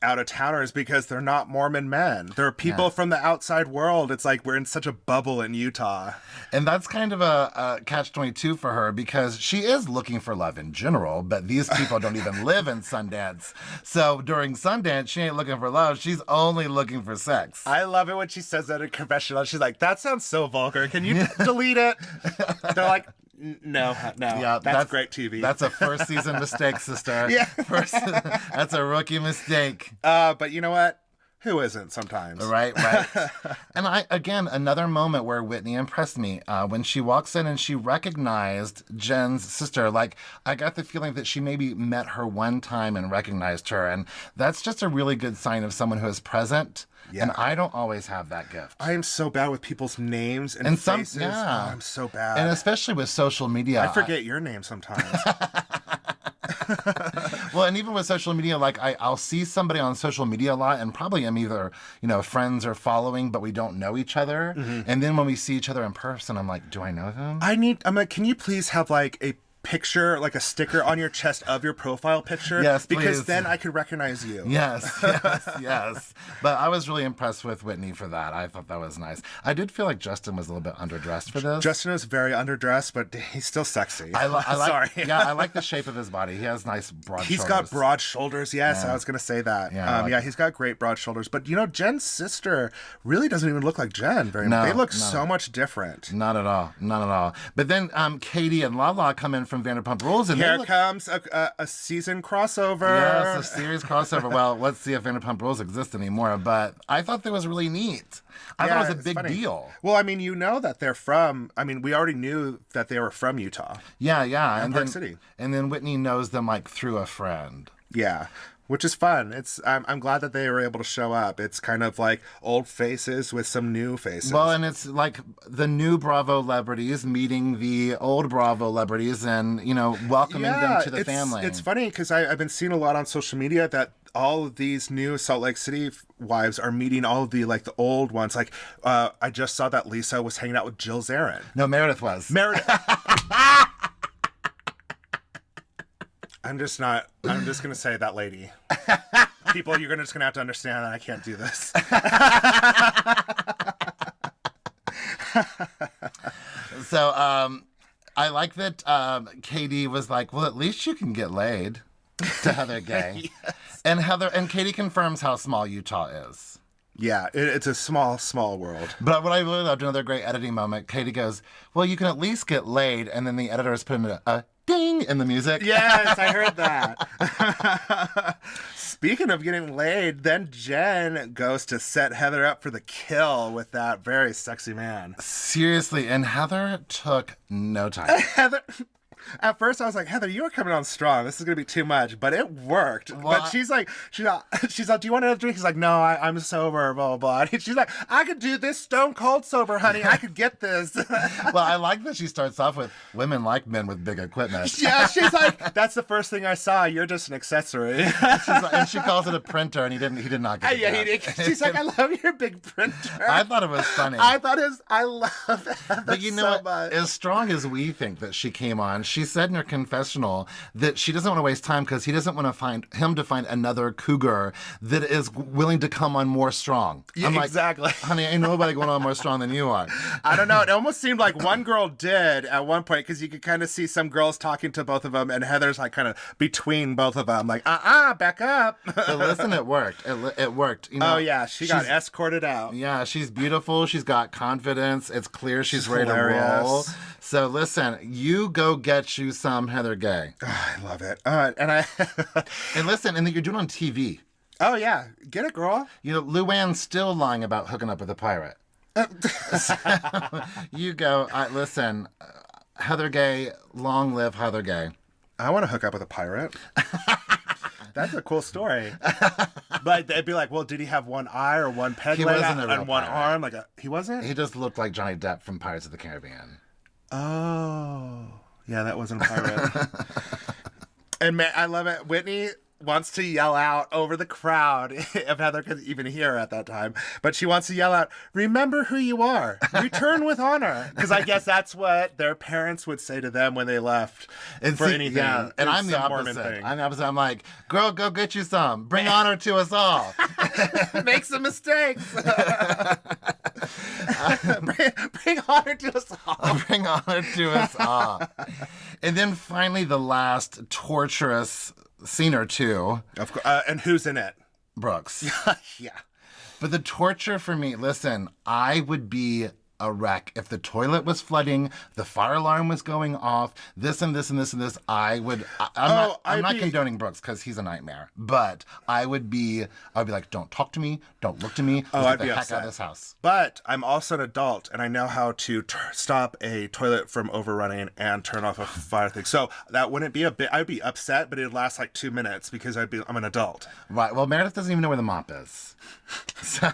out-of-towners because they're not Mormon men. They're people from the outside world. It's like we're in such a bubble in Utah.
And that's kind of a catch-22 for her because she is looking for love in general, but these people don't even live in Sundance. So during Sundance, she ain't looking for love. She's only looking for sex.
I love it when she says that in confessional. She's like, "That sounds so vulgar. Can you delete it?" They're like, No. Yeah, that's great TV.
That's a first season mistake, sister.
Yeah.
That's a rookie mistake.
But you know what? Who isn't sometimes?
Right. And again, another moment where Whitney impressed me. When she walks in and she recognized Jen's sister. Like, I got the feeling that she maybe met her one time and recognized her. And that's just a really good sign of someone who is present. Yeah. And I don't always have that gift.
I am so bad with people's names and faces.
Yeah.
Oh, I'm so bad.
And especially with social media.
I forget your name sometimes.
Well, and even with social media, like I'll see somebody on social media a lot and probably am either, friends or following, but we don't know each other. Mm-hmm. And then when we see each other in person, I'm like, do I know them?
I'm like, can you please have like a picture, like a sticker on your chest of your profile picture.
Yes,
because
please.
then I could recognize you.
Yes. Yes. But I was really impressed with Whitney for that. I thought that was nice. I did feel like Justin was a little bit underdressed for this.
Justin was very underdressed, but he's still sexy.
I like,
Sorry.
Yeah, I like the shape of his body. He has nice broad shoulders.
He's got broad shoulders. Yes, I was going to say that.
Yeah,
he's got great broad shoulders. But, Jen's sister really doesn't even look like Jen very much. They look so much different.
Not at all. Not at all. But then Katie and Lala come in from Vanderpump Rules. And
here comes a season crossover.
Yes, a series crossover. Well, let's see if Vanderpump Rules exist anymore. But I thought that was really neat. I thought it was a big deal.
Well, I mean, that they're from, we already knew that they were from Utah.
Yeah.
And Park City.
And then Whitney knows them like through a friend.
Yeah. Which is fun. I'm glad that they were able to show up. It's kind of like old faces with some new faces.
Well, and it's like the new Bravo celebrities meeting the old Bravo celebrities and, welcoming them to the family.
It's funny because I've been seeing a lot on social media that all of these new Salt Lake City wives are meeting all of the old ones. Like, I just saw that Lisa was hanging out with Jill Zarin.
No, Meredith was.
Meredith. I'm just going to say that lady. People, you're just going to have to understand that I can't do this.
So, I like that Katie was like, well, at least you can get laid to Heather Gay. Yes. And Katie confirms how small Utah is.
Yeah, it's a small, small world.
But what I really loved, another great editing moment, Katie goes, well, you can at least get laid. And then the editors put in a ding in the music.
Yes, I heard that. Speaking of getting laid, then Jen goes to set Heather up for the kill with that very sexy man.
Seriously, and Heather took no time.
At first I was like, Heather, you are coming on strong. This is going to be too much. But it worked.
Well,
but she's like, do you want another drink? He's like, no, I'm sober, blah, blah, blah. And she's like, I could do this stone cold sober, honey. I could get this.
Well, I like that she starts off with women like men with big equipment.
Yeah, she's like, that's the first thing I saw. You're just an accessory.
And she calls it a printer, and he did not get it.
Yeah, he did. She's like, I love your big printer.
I thought it was funny.
I love it.
But you know what? Much. As strong as we think that she came on, she said in her confessional that she doesn't want to waste time because he doesn't want to find another cougar that is willing to come on more strong.
Yeah,
I'm
exactly.
Like, honey, ain't nobody going on more strong than you are.
I don't know. It almost seemed like one girl did at one point because you could kind of see some girls talking to both of them and Heather's like kind of between both of them like, back up.
But listen, it worked. It worked.
Oh, yeah. She got escorted out.
Yeah, she's beautiful. She's got confidence. It's clear she's ready to roll. So listen, you go get you some Heather Gay.
Oh, I love it.
And listen, and that you're doing on TV.
Oh, yeah. Get it, girl.
Luann's still lying about hooking up with a pirate. So, you go, listen, Heather Gay, long live Heather Gay.
I want to hook up with a pirate. That's a cool story. But they'd be like, well, did he have one eye or one peg leg and one arm? He wasn't?
He just looked like Johnny Depp from Pirates of the Caribbean.
Oh. Yeah, that wasn't a pirate. And man, I love it. Whitney wants to yell out over the crowd, if Heather could even hear at that time, but she wants to yell out, remember who you are, return with honor. Because I guess that's what their parents would say to them when they left for anything.
Yeah, and I'm the opposite. I'm like, girl, go get you some. Bring honor to us all.
Make some mistakes. Bring honor to us all.
Bring honor to us all. And then finally the last torturous scene or two.
Of course. And who's in it?
Brooks.
Yeah.
But the torture for me, listen, I would be a wreck. If the toilet was flooding, the fire alarm was going off, this and this and this and this, I'm not condoning Brooks because he's a nightmare. But I would be like, don't talk to me, don't look to me, get the heck out of this house.
But I'm also an adult and I know how to stop a toilet from overrunning and turn off a fire thing. So that wouldn't be I'd be upset, but it'd last like 2 minutes because I'm an adult.
Right. Well, Meredith doesn't even know where the mop is. So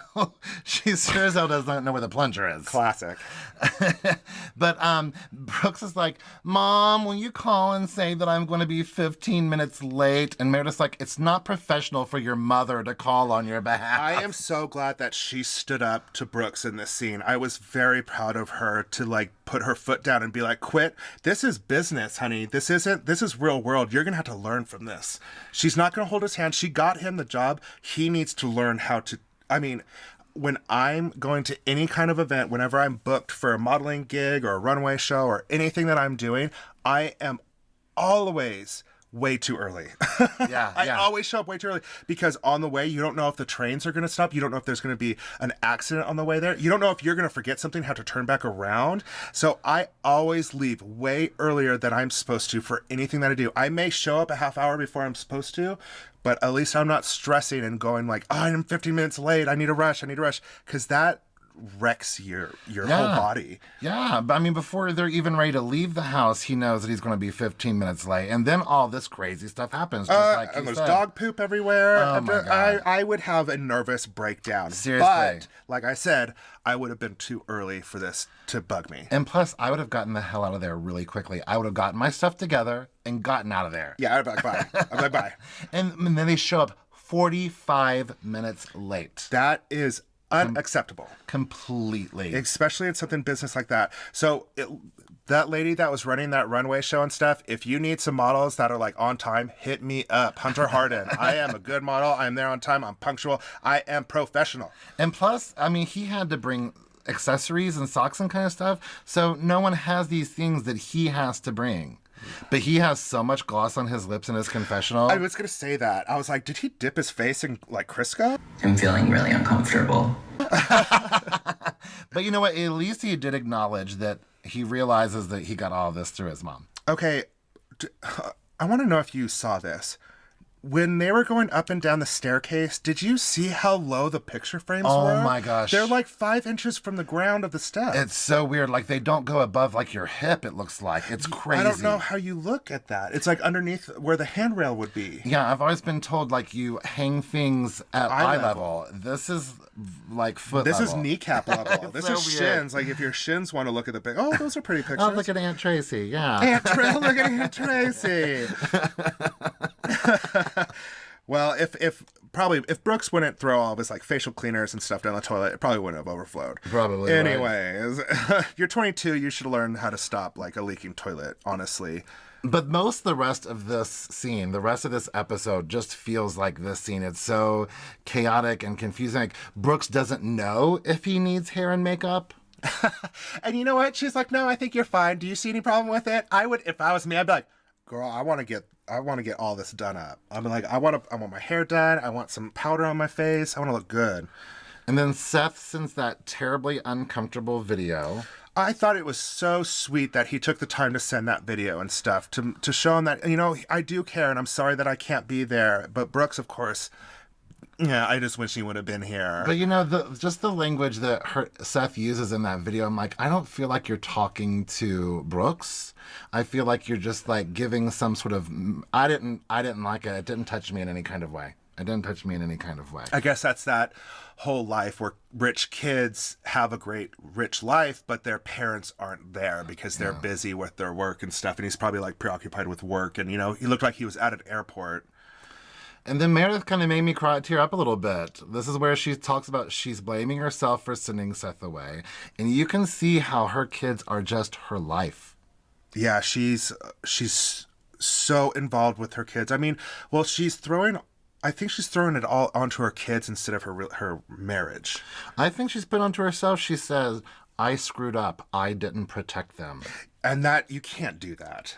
she sure as hell doesn't know where the plunger is.
Classic. classic.
But Brooks is like, Mom, will you call and say that I'm going to be 15 minutes late? And Meredith's like, it's not professional for your mother to call on your behalf.
I am so glad that she stood up to Brooks in this scene. I was very proud of her to like put her foot down and be like, quit. This is business, honey. This is real world. You're going to have to learn from this. She's not going to hold his hand. She got him the job. He needs to learn how to, I mean, when I'm going to any kind of event, whenever I'm booked for a modeling gig or a runway show or anything that I'm doing, I am always way too early. I always show up way too early because on the way, you don't know if the trains are going to stop. You don't know if there's going to be an accident on the way there. You don't know if you're going to forget something, have to turn back around. So I always leave way earlier than I'm supposed to for anything that I do. I may show up a half hour before I'm supposed to, but at least I'm not stressing and going like, oh, I'm 15 minutes late. I need a rush. Because that wrecks your whole body.
Yeah, but I mean, before they're even ready to leave the house, he knows that he's going to be 15 minutes late. And then all this crazy stuff happens. Just like
and there's dog poop everywhere.
Oh, my God.
I would have a nervous breakdown.
Seriously.
But, like I said, I would have been too early for this to bug me.
And plus, I would have gotten the hell out of there really quickly. I would have gotten my stuff together and gotten out of there.
Yeah, I'd be like, bye. I'm like, bye.
And then they show up 45 minutes late.
That is unacceptable.
Completely.
Especially in something business like that. So that lady that was running that runway show and stuff, if you need some models that are like on time, hit me up. Hunter Harden. I am a good model. I'm there on time. I'm punctual. I am professional.
And plus, I mean, he had to bring accessories and socks and kind of stuff. So no one has these things that he has to bring. But he has so much gloss on his lips in his confessional.
I was going to say that. I was like, did he dip his face in like Crisco?
I'm feeling really uncomfortable.
But you know what? At least he did acknowledge that he realizes that he got all of this through his mom.
Okay. I want to know if you saw this. When they were going up and down the staircase, did you see how low the picture frames were?
Oh my gosh.
They're like 5 inches from the ground of the steps.
It's so weird. Like they don't go above like your hip, it looks like. It's crazy.
I don't know how you look at that. It's like underneath where the handrail would be.
Yeah, I've always been told like you hang things at eye level. This is like foot
this
level.
This is kneecap level. This
so
is shins. Like if your shins want to look at the big, oh, those are pretty pictures.
Oh, look at Aunt Tracy. Yeah.
Look at Aunt Tracy. Well, if Brooks wouldn't throw all of his like facial cleaners and stuff down the toilet, it probably wouldn't have overflowed.
Probably.
Anyways, you're 22. You should learn how to stop like a leaking toilet. Honestly.
But most of the rest of this scene, the rest of this episode just feels like this scene. It's so chaotic and confusing. Like, Brooks doesn't know if he needs hair and makeup.
And you know what? She's like, no, I think you're fine. Do you see any problem with it? I would, if I was me, I'd be like, girl, I want to get all this done up. I'm like, I want my hair done. I want some powder on my face. I want to look good.
And then Seth sends that terribly uncomfortable video.
I thought it was so sweet that he took the time to send that video and stuff to show him that, you know, I do care and I'm sorry that I can't be there. But Brooks, of course, yeah, I just wish he would have been here.
But you know, just the language that Seth uses in that video, I'm like, I don't feel like you're talking to Brooks. I feel like you're just like giving some sort of, I didn't like it. It didn't touch me in any kind of way. I guess that's that whole life where rich kids have a great rich life, but their parents aren't there because they're busy with their work and stuff. And he's probably like preoccupied with work. And, you know, he looked like he was at an airport. And then Meredith kind of made me tear up a little bit. This is where she talks about she's blaming herself for sending Seth away. And you can see how her kids are just her life.
Yeah, she's so involved with her kids. I mean, well, I think she's throwing it all onto her kids instead of her marriage.
I think she's put onto herself. She says, I screwed up. I didn't protect them.
And that, you can't do that.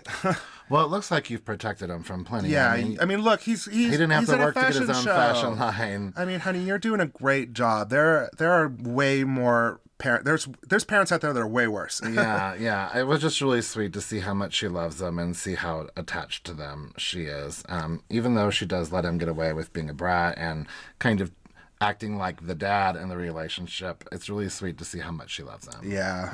Well, it looks like you've protected him from plenty.
Yeah, I mean, look, he
didn't have to work to get his own
show.
fashion line.
I mean, honey, you're doing a great job. There are way more parents. There's parents out there that are way worse.
Yeah. It was just really sweet to see how much she loves them and see how attached to them she is. Even though she does let him get away with being a brat and kind of acting like the dad in the relationship. It's really sweet to see how much she loves him.
Yeah.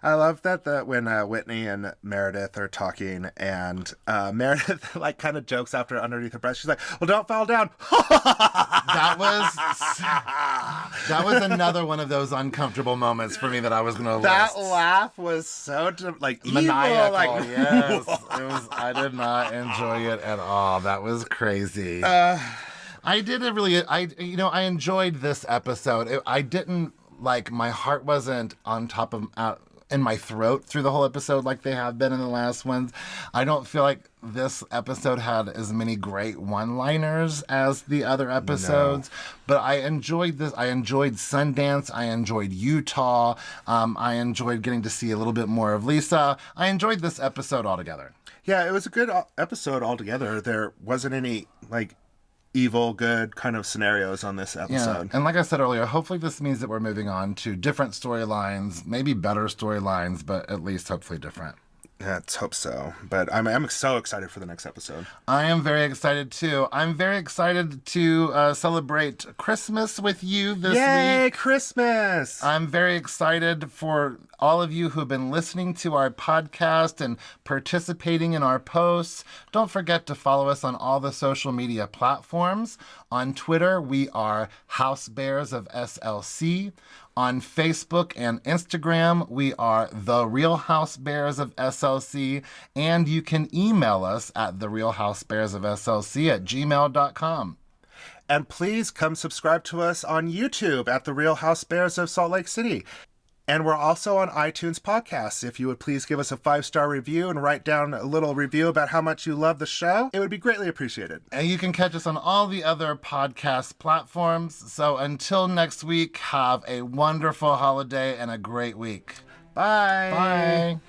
I love that when Whitney and Meredith are talking and Meredith like kind of jokes after underneath her breath. She's like, well, don't fall down.
That was another one of those uncomfortable moments for me that I was going to list.
That laugh was so like
Maniacal,
evil, like
yes. I did not enjoy it at all. That was crazy. I enjoyed this episode. I didn't, like, my heart wasn't on top of, in my throat through the whole episode like they have been in the last ones. I don't feel like this episode had as many great one-liners as the other episodes, but I enjoyed this. I enjoyed Sundance. I enjoyed Utah. I enjoyed getting to see a little bit more of Lisa. I enjoyed this episode altogether.
Yeah, it was a good episode altogether. There wasn't any, like, evil, good kind of scenarios on this episode.
Yeah. And like I said earlier, hopefully this means that we're moving on to different storylines, maybe better storylines, but at least hopefully different.
Let's hope so. But I'm so excited for the next episode.
I am very excited too. I'm very excited to celebrate Christmas with you this week.
Yay, Christmas!
I'm very excited for all of you who have been listening to our podcast and participating in our posts. Don't forget to follow us on all the social media platforms. On Twitter, we are Housebears of SLC. On Facebook and Instagram, we are The Real Housebears of SLC. And you can email us at therealhousebearsofslc@gmail.com.
And please come subscribe to us on YouTube at The Real House Bears of Salt Lake City. And we're also on iTunes Podcasts. If you would please give us a 5-star review and write down a little review about how much you love the show, it would be greatly appreciated.
And you can catch us on all the other podcast platforms. So until next week, have a wonderful holiday and a great week.
Bye.
Bye.